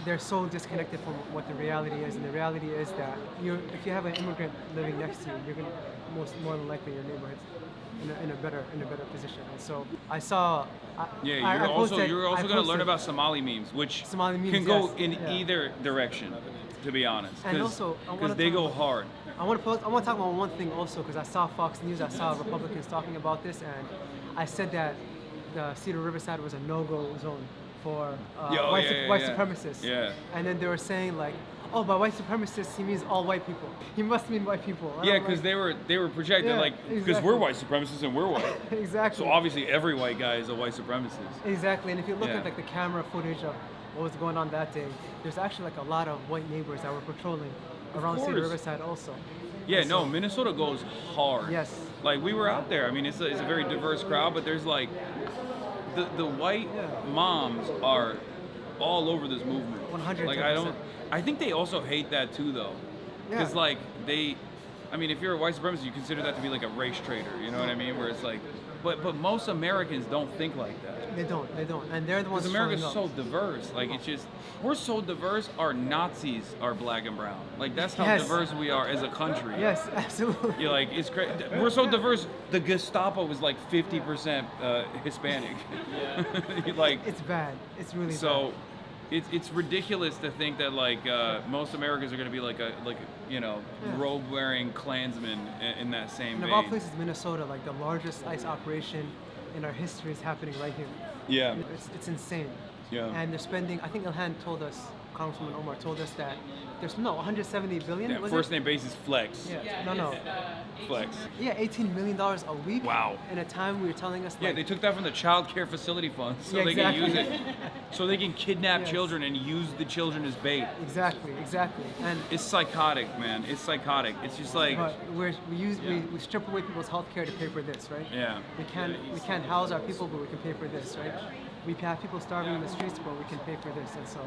they're so disconnected from what the reality is, and the reality is that if you have an immigrant living next to you, you're gonna more than likely your neighborhood's in a better position. And so I saw. Yeah, I you're also posted- going I to learn posted- about Somali memes, which Somali memes, can go yes, in yeah. either direction, to be honest. And also, I wanna because they talk go about- hard. I want to talk about one thing also, because I saw Fox News, I saw Republicans talking about this, and I said that the Cedar Riverside was a no-go zone for white supremacists. Yeah. And then they were saying like, "Oh, by white supremacists he means all white people. He must mean white people." And Yeah, I'm because like, they were projecting Yeah, like because exactly. we're white supremacists and we're white. Exactly. So obviously every white guy is a white supremacist. Exactly, and if you look Yeah. at like the camera footage of what was going on that day, there's actually like a lot of white neighbors that were patrolling around Cedar course. Riverside also. Yeah, And no, so- Minnesota goes hard. Yes. Like we were out there. I mean, it's a very diverse crowd, but there's like the white moms are all over this movement. 110%. Like I think they also hate that too, though, because Yeah. like they I mean, if you're a white supremacist, you consider that to be like a race traitor. You know what I mean? Where it's like, but most Americans don't think like that. They don't, and they're the ones. Because America's showing so up. diverse. Like it's just, we're so diverse. Our Nazis are black and brown. Like that's how Yes. diverse we are as a country. Yes, absolutely. You're like, it's crazy. We're so diverse. The Gestapo was like 50% Hispanic. Like It's bad. It's really so. bad. It's ridiculous to think that like most Americans are going to be like a robe-wearing Klansman in that same And of vein. all places, Minnesota, like the largest ICE operation in our history is happening right here. Yeah. It's insane. Yeah. And they're spending, I think Ilhan told us, Congresswoman Omar told us that there's 170 billion. Yeah, was first it? name basis Flex. Yeah. No. Flex. Yeah, $18 million a week. Wow. In a time we were telling us. Yeah, like, they took that from the child care facility fund so Yeah, they exactly. can use it, so they can kidnap Yes. children and use the children as bait. Exactly. And It's psychotic, man. It's psychotic. It's just like, but we strip away people's health care to pay for this, right? yeah. We can't house our people, but we can pay for this, right? We have people starving in the streets, but we can pay for this, and so.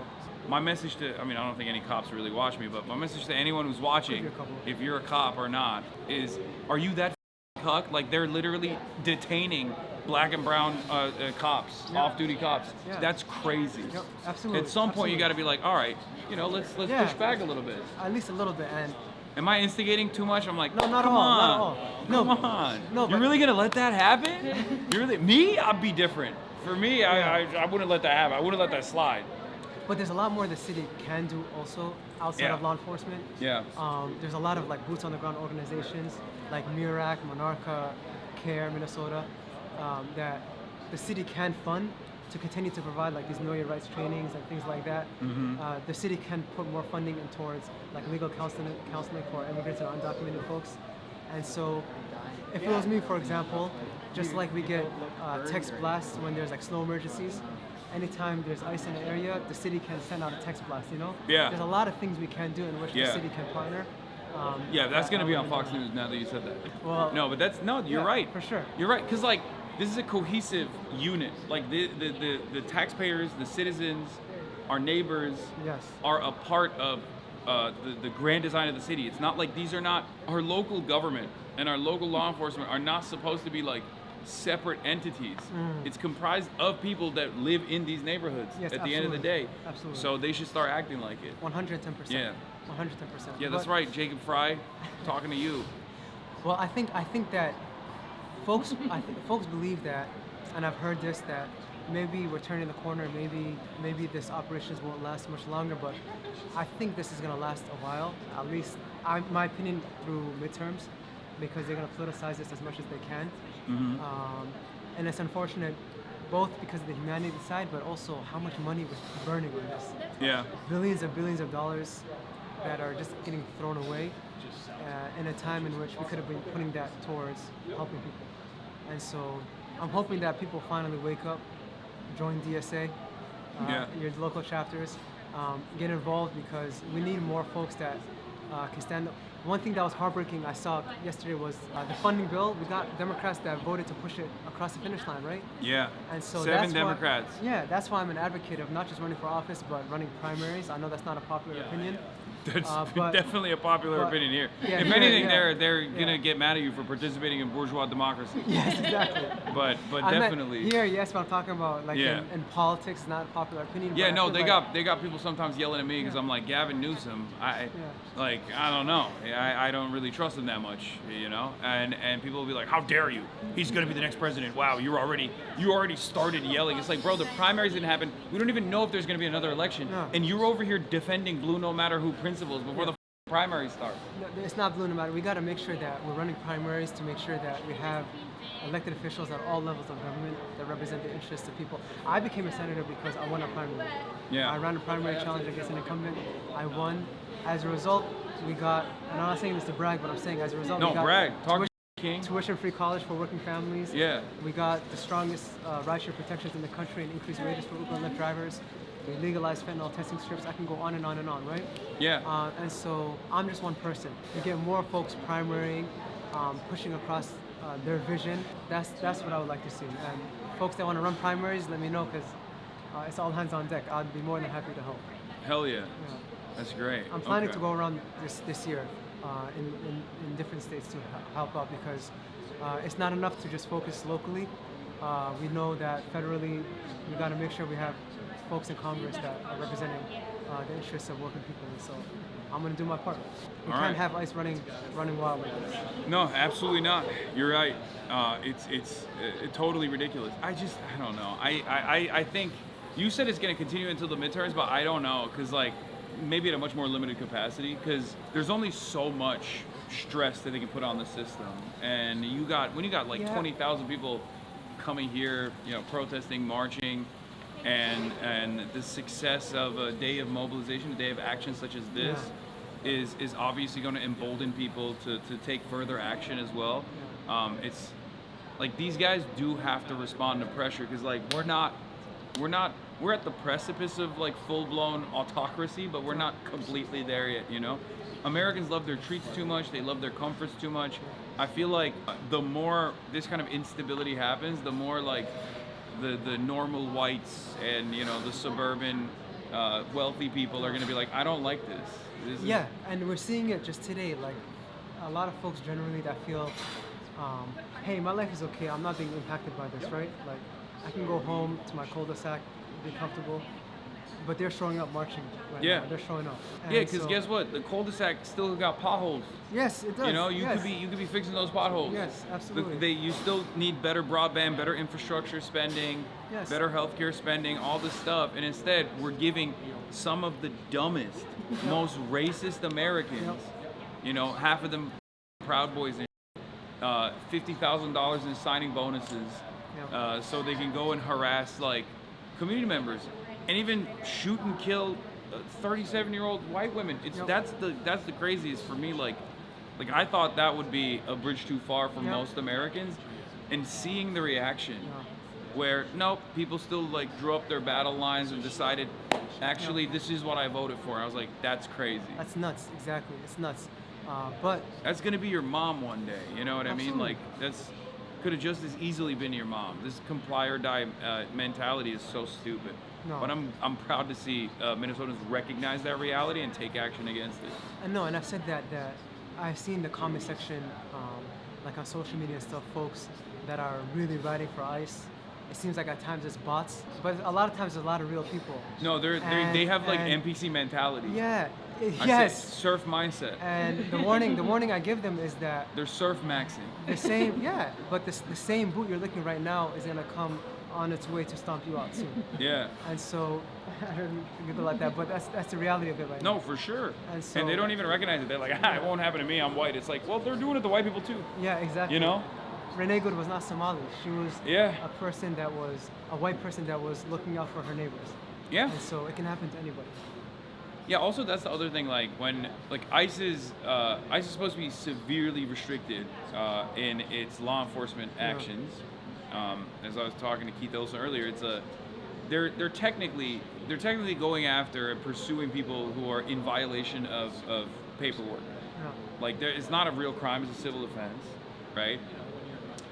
My message to, I mean, I don't think any cops really watch me, but my message to anyone who's watching, if you're a cop or not, is, are you that cuck? Like, they're literally detaining black and brown cops, off-duty cops. Yeah. That's crazy. Yep, absolutely. At some point, you absolutely. got to be like, all right, let's Yeah. push back a little bit. At least a little bit, and Am I instigating too much? I'm like, No, not at come all, on. not at all. No, Come on. no, You're but- really gonna let that happen? You really? Me? I'd be different. For me, I wouldn't let that happen. I wouldn't let that slide. but there's a lot more the city can do also outside Yeah. of law enforcement. Yeah. There's a lot of like boots on the ground organizations like MURAC, Monarcha, CARE, Minnesota, that the city can fund to continue to provide like these know your rights trainings and things like that. The city can put more funding in towards like legal counseling for immigrants and undocumented folks. And so if it was me, for example, just like we get text blasts when there's like snow emergencies, anytime there's ice in the area, the city can send out a text blast, Yeah. There's a lot of things we can do in which the Yeah. city can partner. Yeah, that's gonna I be on wouldn't Fox do News now that you said that. Well, No, but you're yeah, right. for sure. You're right, because like this is a cohesive unit. Like the taxpayers, the citizens, our neighbors Yes. are a part of the grand design of the city. It's not like these are not, our local government and our local law enforcement are not supposed to be like separate entities. It's comprised of people that live in these neighborhoods Yes, at the end of the day. Absolutely. So they should start acting like it. 110%. Yeah. 110%. Yeah, that's But- right, Jacob Fry, talking to you. Well, I think that folks believe that, and I've heard this, that maybe we're turning the corner. Maybe this operations won't last much longer. But I think this is gonna last a while. At least, my opinion, through midterms, because they're gonna politicize this as much as they can. And it's unfortunate, both because of the humanity side, but also how much money was burning on this. Yeah. Billions of dollars that are just getting thrown away in a time in which we could have been putting that towards helping people. And so I'm hoping that people finally wake up, join DSA, your local chapters, get involved, because we need more folks that can stand up. One thing that was heartbreaking I saw yesterday was the funding bill. We got Democrats that voted to push it across the finish line, right? Yeah. And so 7 that's Democrats. Why, that's why I'm an advocate of not just running for office, but running primaries. I know that's not a popular opinion. That's but- definitely a popular but- opinion here. yeah, if yeah, anything, yeah. they're gonna get mad at you for participating in bourgeois democracy. Yes, exactly. But I meant definitely. here, yes, but I'm talking about like Yeah. in politics, not a popular opinion. Yeah, but I no, feel they got people sometimes yelling at me because I'm like Gavin Newsom. I don't know. I don't really trust him that much, And people will be like, how dare you? He's gonna be the next president. Wow, you already started yelling. It's like, bro, the primaries didn't happen. We don't even know if there's gonna be another election, No. and you're over here defending blue no matter who principles before the primaries start. No, it's not blue no matter. We got to make sure that we're running primaries to make sure that we have elected officials at all levels of government that represent the interests of people. I became a senator because I won a primary. Yeah. I ran a primary challenge against an incumbent. I won. As a result, we got, and I'm not saying this to brag, but I'm saying as a result, No, we got brag. Talk King. tuition-free college for working families. Yeah. We got the strongest rideshare protections in the country and increased wages for Uber and Lyft drivers. We legalized fentanyl testing strips. I can go on and on and on, right? Yeah. And so I'm just one person. We get more folks primarying, pushing across their vision. That's what I would like to see. And folks that want to run primaries, let me know, because it's all hands on deck. I'd be more than happy to help. Hell yeah. Yeah. That's great. I'm planning Okay. to go around this year. in different states to help out, because it's not enough to just focus locally. We know that federally, we got to make sure we have folks in Congress that are representing the interests of working people, and so I'm going to do my part. We can't have ICE running wild like this. No, absolutely not. You're right. It's totally ridiculous. I don't know. I think you said it's going to continue until the midterms, but I don't know, because like maybe at a much more limited capacity, because there's only so much stress that they can put on the system, and when you got like 20,000 people coming here, protesting, marching, and the success of a day of mobilization, a day of action such as this, is obviously going to embolden people to take further action as well. It's like these guys do have to respond to pressure, because like we're at the precipice of like full-blown autocracy, but we're not completely there yet. Americans love their treats too much, they love their comforts too much. I feel like the more this kind of instability happens, the more like the normal whites and the suburban wealthy people are going to be like, I don't like this. And we're seeing it just today. Like a lot of folks generally that feel, hey, my life is okay, I'm not being impacted by this, right? Like I can go home to my cul-de-sac, be comfortable. But they're showing up marching right now. They're showing up. And because guess what? The cul-de-sac still got potholes. Yes, it does. You could be fixing those potholes. Yes, absolutely. You still need better broadband, better infrastructure spending, better healthcare spending, all this stuff. And instead, we're giving some of the dumbest, most racist Americans, half of them Proud Boys, and $50,000 in signing bonuses, so they can go and harass like community members. And even shoot and kill 37-year-old white women. That's the craziest for me. Like I thought that would be a bridge too far for most Americans, and seeing the reaction, where nope, people still like drew up their battle lines and decided, actually, this is what I voted for. I was like, that's crazy. That's nuts. Exactly, it's nuts. But that's gonna be your mom one day. You know what I mean? Like that's could have just as easily been your mom. This comply or die mentality is so stupid. No. But I'm proud to see Minnesotans recognize that reality and take action against it. And I've said that I've seen the comment section, like on social media and stuff, folks that are really writing for ICE. It seems like at times it's bots, but a lot of times there's a lot of real people. No, they have like NPC mentality. Yeah. Yes. Surf mindset. And the warning I give them is that they're surf maxing. The same, but the same boot you're looking right now is gonna come on its way to stomp you out soon. Yeah. And so I don't think like that, but that's the reality of it right now. No, for sure. And they don't even recognize it. They're like, it won't happen to me. I'm white. It's like, well, they're doing it to white people too. Yeah, exactly. Renee Good was not Somali. She was a white person that was looking out for her neighbors. Yeah. And so it can happen to anybody. Yeah. Also, that's the other thing. Like when ICE is supposed to be severely restricted in its law enforcement actions. As I was talking to Keith Olson earlier, they're technically going after and pursuing people who are in violation of paperwork. Yeah. Like it's not a real crime; it's a civil offense, right?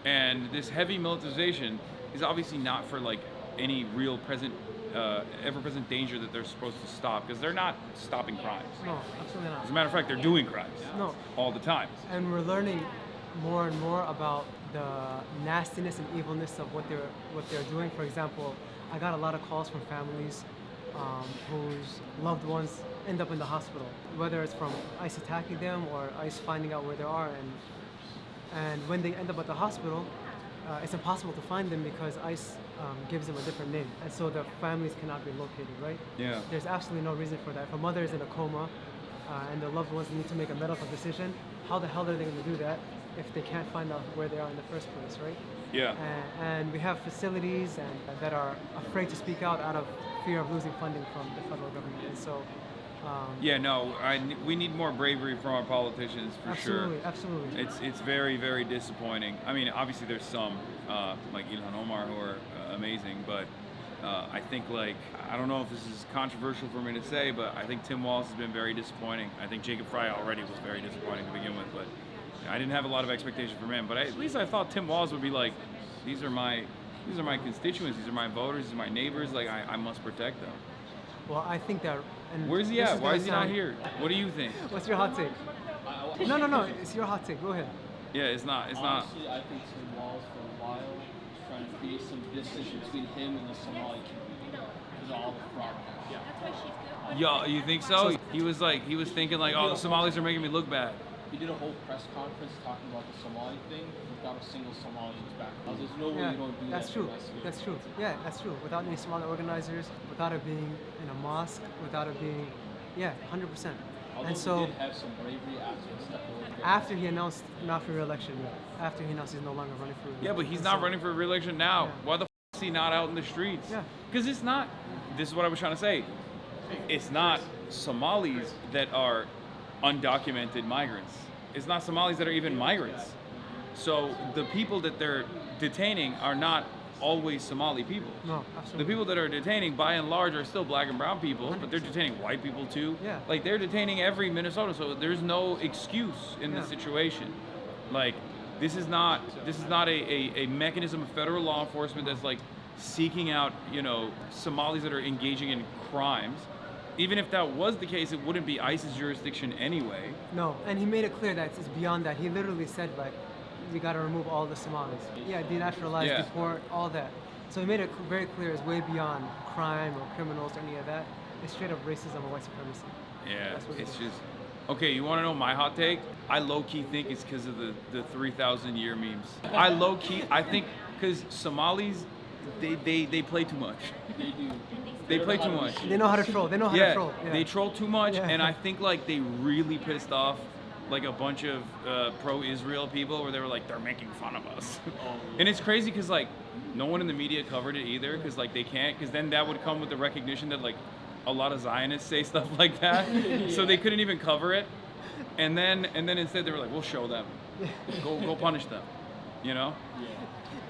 And this heavy militarization is obviously not for like any real ever-present danger that they're supposed to stop, because they're not stopping crimes. No, absolutely not. As a matter of fact, they're doing crimes. No. All the time. And we're learning more and more about the nastiness and evilness of what they're doing. For example, I got a lot of calls from families whose loved ones end up in the hospital, whether it's from ICE attacking them or ICE finding out where they are, and when they end up at the hospital, it's impossible to find them because ICE gives them a different name, and so the families cannot be located, right? Yeah. There's absolutely no reason for that. If a mother is in a coma and the loved ones need to make a medical decision, how the hell are they going to do that if they can't find out where they are in the first place, right? Yeah. And we have facilities that are afraid to speak out of fear of losing funding from the federal government, and so. We need more bravery from our politicians for sure. Absolutely. It's very, very disappointing. I mean, obviously there's some like Ilhan Omar who are amazing, but I think I don't know if this is controversial for me to say, but I think Tim Walz has been very disappointing. I think Jacob Frey already was very disappointing to begin with, but I didn't have a lot of expectation from him. But at least I thought Tim Walz would be like, these are my constituents, these are my voters, these are my neighbors. Like I must protect them. Well, I think that. And where's he at? Why is he not here? What do you think? What's your hot take? No. It's your hot take. Go ahead. Yeah, it's not. Honestly, I think Tim Walz for a while trying to create some distance between him and the Somali community because of all the fraud. Yo, you think so? He was thinking like, oh, the Somalis are making me look bad. He did a whole press conference talking about the Somali thing without a single Somali in his back. There's no way you don't do that's that. True. That's true. Yeah, that's true. Without any Somali organizers, without it being in a mosque, without it being, 100%. Although and so he did have some bravery after he stepped away. After he announced not for re-election, after he announced he's no longer running for re-election. Yeah, but he's not running for re-election now. Yeah. Why the f is he not out in the streets? Yeah. Because it's not. This is what I was trying to say. It's not Somalis that are undocumented migrants. It's not Somalis that are even migrants. So the people that they're detaining are not always Somali people. No, absolutely. The people that are detaining, by and large, are still black and brown people, 100%. but they're detaining white people too. Yeah. Like they're detaining every Minnesotan, so there's no excuse in this situation. Like this is not a mechanism of federal law enforcement that's like seeking out, Somalis that are engaging in crimes. Even if that was the case, it wouldn't be ICE's jurisdiction anyway. No, and he made it clear that it's beyond that. He literally said, like, you got to remove all the Somalis. Yeah, denaturalize, deport, all that. So he made it very clear it's way beyond crime or criminals or any of that. It's straight up racism or white supremacy. Yeah, it's just... Okay, you want to know my hot take? I low-key think it's because of the 3,000 year memes. I think because Somalis, they play too much. They do. They play too much. They know how to troll. They know how to troll. Yeah. They troll too much, and I think like they really pissed off like a bunch of pro-Israel people where they were like, they're making fun of us. And it's crazy because like no one in the media covered it either because like they can't, because then that would come with the recognition that like a lot of Zionists say stuff like that. So they couldn't even cover it. And then instead they were like, we'll show them. Go punish them.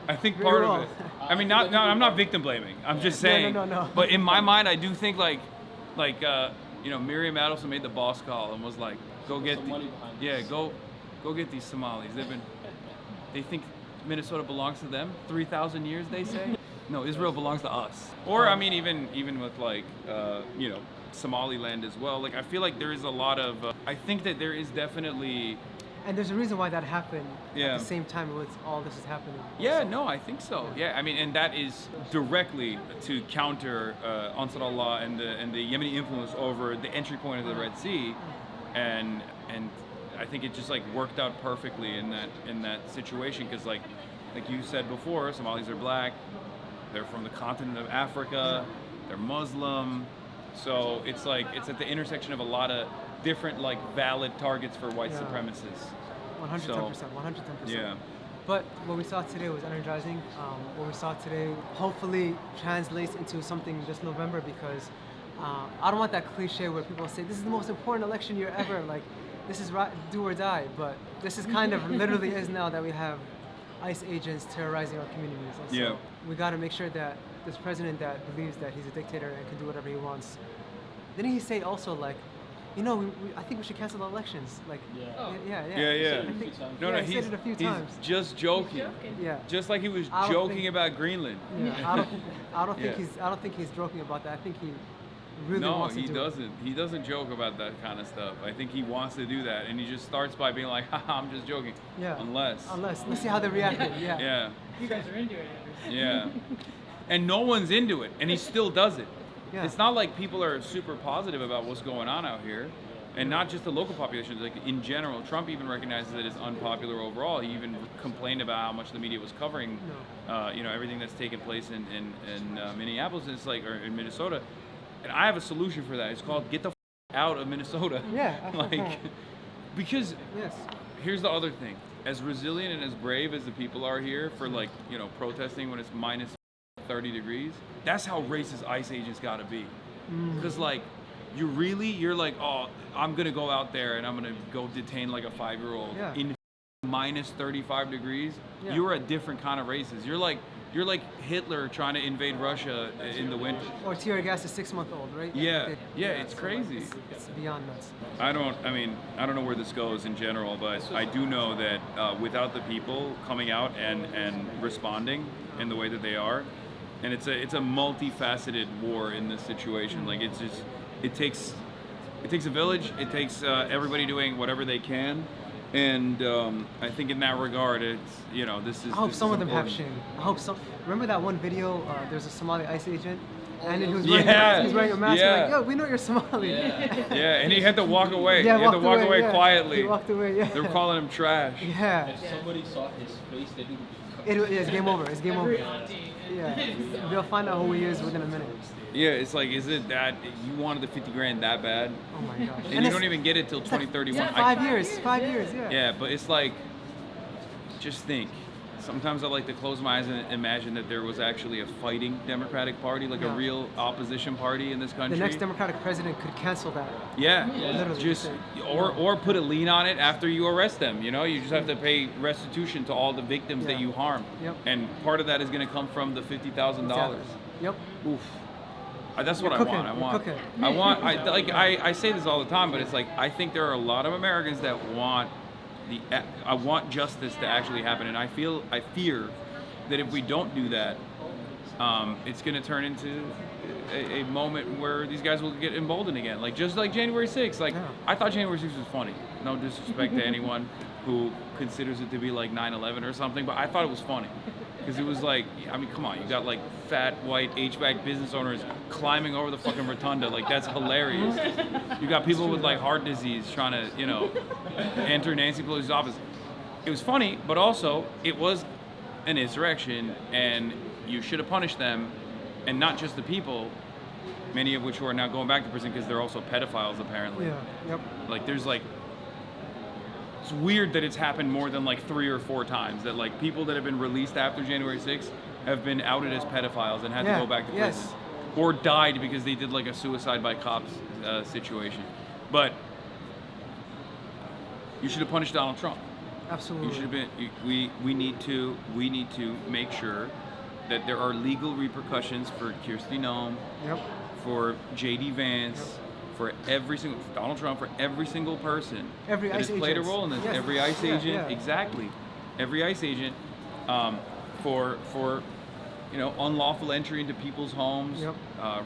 I think part of it. I mean, I'm not victim blaming. I'm just saying. No. But in my mind, I do think like Miriam Adelson made the boss call and was like, go get go get these Somalis. They think Minnesota belongs to them. 3,000 years, they say. No, Israel belongs to us. Or I mean, even with like Somaliland as well. Like I feel like there is a lot of. I think that there is definitely. And there's a reason why that happened at the same time with all this is happening. Yeah, also. no, I think so. Yeah, I mean, and that is directly to counter Ansar Allah and the Yemeni influence over the entry point of the Red Sea, and I think it just like worked out perfectly in that situation because like you said before, Somalis are black, they're from the continent of Africa, they're Muslim, so it's like it's at the intersection of a lot of different like valid targets for white supremacists. 110%. Yeah. But what we saw today was energizing. What we saw today hopefully translates into something this November because I don't want that cliche where people say this is the most important election year ever. Like this is do or die. But this is kind of literally is now that we have ICE agents terrorizing our communities. And so we got to make sure that this president that believes that he's a dictator and can do whatever he wants. Didn't he say also like, I think we should cancel the elections. Like, yeah. He said it a few times. He's just joking. Yeah. Just like he was joking about Greenland. Yeah, I don't think he's joking about that. I think he really wants to do it. No, he doesn't. He doesn't joke about that kind of stuff. I think he wants to do that, and he just starts by being like, "Haha, I'm just joking." Yeah. Unless. Let's see how they react. Yeah. Yeah. You guys are into it. Yeah. And no one's into it, and he still does it. Yeah. It's not like people are super positive about what's going on out here, and not just the local population. Like in general, Trump even recognizes that it's unpopular overall. He even complained about how much the media was covering, everything that's taken place in Minneapolis. And it's like, or in Minnesota, and I have a solution for that. It's called "Get the out of Minnesota." Yeah. Because here's the other thing: as resilient and as brave as the people are here for protesting when it's minus 30 degrees, that's how racist ICE agents gotta be. Because you're like, oh, I'm gonna go out there and I'm gonna go detain like a 5-year-old in minus 35 degrees. You're a different kind of racist. You're like Hitler trying to invade Russia in the winter. Or tear gas a 6-month-old, right? It's crazy. It's beyond nuts. I don't know where this goes in general, but I do know that without the people coming out and responding in the way that they are, and it's a multifaceted war in this situation. Like it takes it takes a village. It takes everybody doing whatever they can. And I think in that regard, it's, you know, this is. I hope this some is of them have important. shame. I hope some. Remember that one video? There's a Somali ICE agent, and he was wearing a mask. Yeah. Like, yo, we know you're Somali. Yeah, and he had to walk away. Yeah, he had to walk away yeah. quietly. He walked away. Yeah. They were calling him trash. Yeah. If somebody saw his face, they'd be It's game over. It's game over. Yeah. They'll find out who he is within a minute. Yeah, it's like, is it that you wanted the 50 grand that bad? Oh my gosh. And you don't even get it till 2031. Yeah, 5 years. 5 years. Yeah. Yeah, but it's like, just think. Sometimes I like to close my eyes and imagine that there was actually a fighting Democratic Party, like a real opposition party in this country. The next Democratic president could cancel that. Yeah, Literally. just or put a lien on it after you arrest them. You know, you just have to pay restitution to all the victims that you harmed. Yep. And part of that is going to come from the $50,000. Yep. Oof. That's what You're I want. cooking. I want. I say this all the time, but it's like I think there are a lot of Americans that want I want justice to actually happen, and I fear that if we don't do that, it's going to turn into a moment where these guys will get emboldened again. Like just like January 6th. Like I thought January 6th was funny. No disrespect to anyone who considers it to be like 9/11 or something, but I thought it was funny. Because it was like, I mean, come on, you got like fat, white, HVAC business owners climbing over the fucking rotunda. Like, that's hilarious. You got people with like heart disease trying to, you know, enter Nancy Pelosi's office. It was funny, but also it was an insurrection, and you should have punished them, and not just the people, many of which who are now going back to prison because they're also pedophiles, apparently. Yeah, yep. Like, there's like, it's weird that it's happened more than like 3 or 4 times that like people that have been released after January 6th have been outed as pedophiles and had to go back to prison, or died because they did like a suicide by cops situation. But you should have punished Donald Trump. Absolutely. You should have been. We need to make sure that there are legal repercussions for Kirsty Noem, for J.D. Vance. For every single Donald Trump, for every single person that has played a role in this, every ICE agent, exactly, every ICE agent, for you know, unlawful entry into people's homes,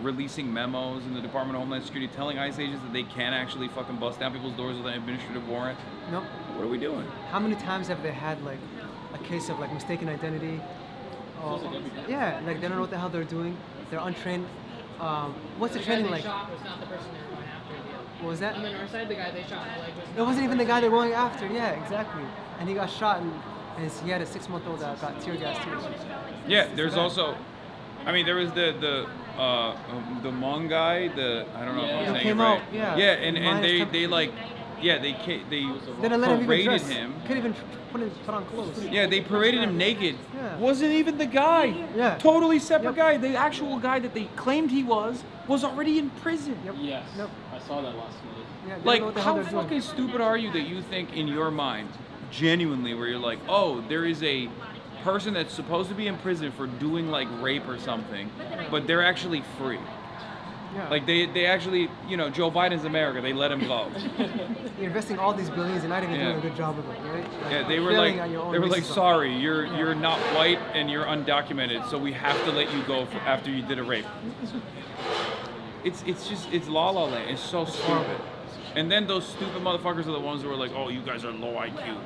releasing memos in the Department of Homeland Security telling ICE agents that they can't actually fucking bust down people's doors with an administrative warrant. What are we doing? How many times have they had like a case of like mistaken identity? Yeah, like they don't know what the hell they're doing. They're untrained. What's the training like? Shot was not the person they were going after. What was that? On the north side, the guy they shot in the leg was It wasn't even the guy they're going after. Yeah, exactly. And he got shot, and he had a 6-month-old that got tear gassed too. Yeah, there's also, I mean, there was the Hmong guy. I don't know if I'm saying came it right. out, yeah. And they like, yeah, they didn't let him even paraded dress. him. Couldn't even put on clothes. Yeah, they paraded him naked. Yeah. Wasn't even the guy. Yeah. Totally separate guy. The actual guy that they claimed he was already in prison. Yes. I saw that last night. Yeah, Like, how fucking stupid are you that you think in your mind, genuinely, where you're like, oh, there is a person that's supposed to be in prison for doing like rape or something, but they're actually free. Yeah. Like they actually, you know, Joe Biden's America, they let him go. You're investing all these billions and not even doing a good job of it, right? Like, Yeah, they were like, sorry, you're not white and you're undocumented, so we have to let you go after you did a rape. It's la la land. It's so stupid. And then those stupid motherfuckers are the ones who are like, oh, you guys are low IQ.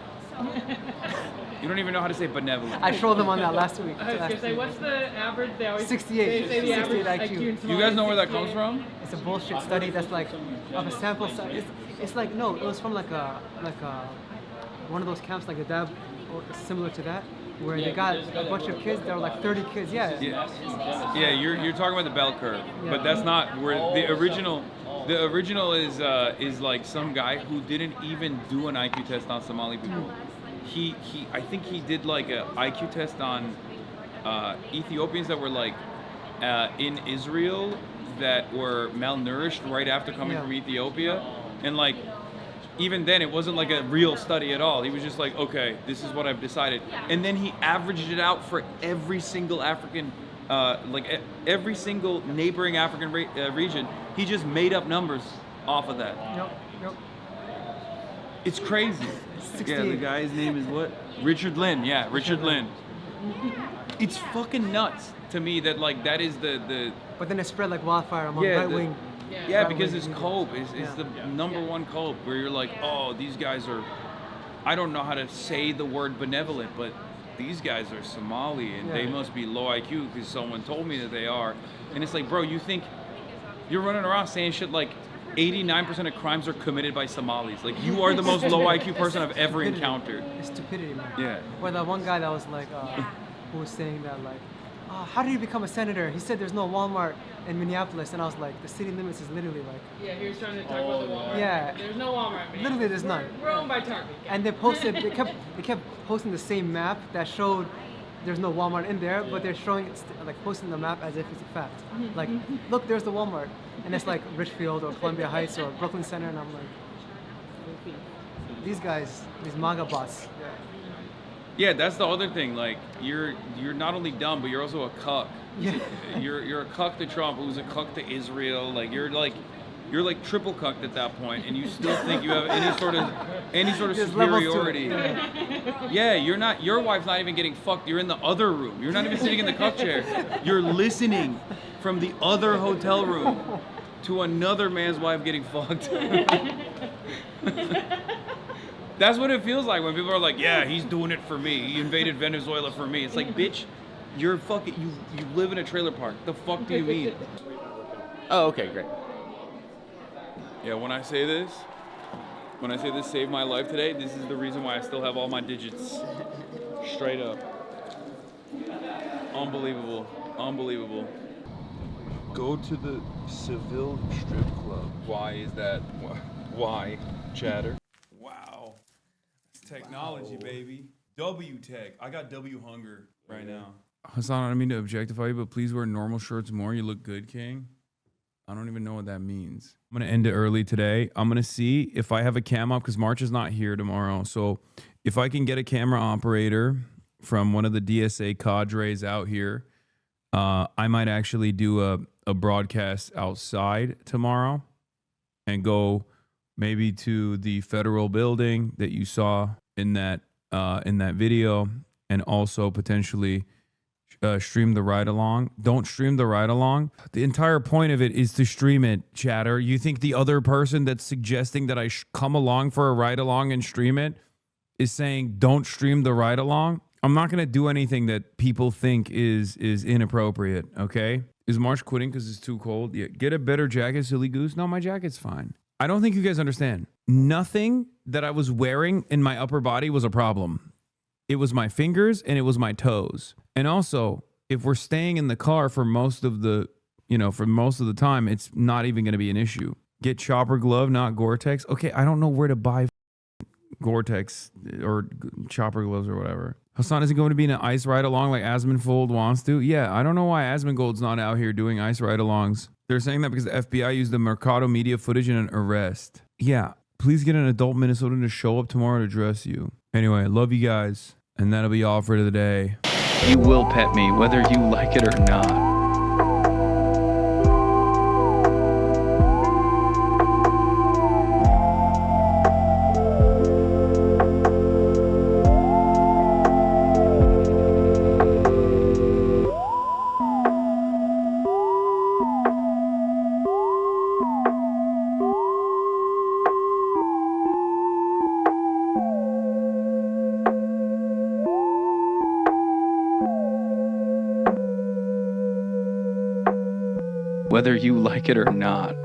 You don't even know how to say benevolent. I trolled them on that last week. I was going to say, what's the average? They always 68. They say the 68 average IQ. IQ in You guys know where that comes from? It's a bullshit study that's like of a sample size. It's like, no, it was from like a one of those camps like a dab or similar to that, where they got a bunch of kids. There were like 30 kids. Yeah. You're talking about the bell curve, but that's not where the original. The original is like some guy who didn't even do an IQ test on Somali people. I think he did like a IQ test on Ethiopians that were like in Israel that were malnourished right after coming from Ethiopia, and like even then it wasn't like a real study at all. He was just like, okay, this is what I've decided, and then he averaged it out for every single African. Every single neighboring African region, he just made up numbers off of that. Yep. It's crazy. Yeah, the guy's name is what? Richard Lynn. Yeah, Richard Lynn. It's fucking nuts to me that like that is the. But then it spread like wildfire among right wing Yeah, because it's cope. It's the number one cope where you're like, oh, these guys are, I don't know how to say the word benevolent, but these guys are Somali and they must be low IQ because someone told me that they are. And it's like, bro, you think you're running around saying shit like 89% of crimes are committed by Somalis. Like, you are the most low IQ person I've ever encountered. It's stupidity, man. Yeah. Or that one guy that was like, who was saying that like, how did you become a senator? He said there's no Walmart in Minneapolis, and I was like, the city limits is literally like. Yeah, he was trying to talk about the Walmart. Yeah. There's no Walmart, man. Literally, there's none. We're owned by Target. And they kept posting the same map that showed there's no Walmart in there, but they're showing it, like posting the map as if it's a fact. Like, look, there's the Walmart, and it's like Richfield or Columbia Heights or Brooklyn Center, and I'm like, these guys, these MAGA bots. Yeah, that's the other thing. Like, you're not only dumb, but you're also a cuck. Yeah. You're a cuck to Trump, who's a cuck to Israel. Like, you're like triple cucked at that point, and you still think you have any sort of superiority. Yeah, you're not. Your wife's not even getting fucked. You're in the other room. You're not even sitting in the cuck chair. You're listening from the other hotel room to another man's wife getting fucked. That's what it feels like when people are like, yeah, he's doing it for me. He invaded Venezuela for me. It's like, bitch, you're fucking, you live in a trailer park. The fuck do you mean? Oh, okay, great. Yeah, when I say this saved my life today, this is the reason why I still have all my digits. Straight up. Unbelievable. Unbelievable. Go to the Seville strip club. Why is that? Why, chatter? Wow. It's technology, baby. W tech. I got W hunger right now. Hasan, I don't mean to objectify you, but please wear normal shirts more. You look good, King. I don't even know what that means. I'm going to end it early today. I'm going to see if I have a cam op because March is not here tomorrow. So if I can get a camera operator from one of the DSA cadres out here, I might actually do a broadcast outside tomorrow and go maybe to the federal building that you saw in that video, and also potentially stream the ride along. Don't stream the ride along. The entire point of it is to stream it, chatter. You think the other person that's suggesting that I come along for a ride along and stream it is saying don't stream the ride along? I'm not gonna do anything that people think is inappropriate. Okay? Is March quitting because it's too cold? Yeah. Get a better jacket, silly goose. No, my jacket's fine. I don't think you guys understand. Nothing that I was wearing in my upper body was a problem. It was my fingers and it was my toes. And also, if we're staying in the car for most of the, time, it's not even going to be an issue. Get chopper glove, not Gore-Tex. Okay, I don't know where to buy Gore-Tex or chopper gloves or whatever. Hasan isn't going to be in an ice ride along like Asmongold wants to. Yeah, I don't know why Asmongold's not out here doing ice ride alongs. They're saying that because the FBI used the Mercado media footage in an arrest. Yeah, please get an adult Minnesotan to show up tomorrow to dress you. Anyway, love you guys. And that'll be all for today. You will pet me, whether you like it or not. Whether you like it or not.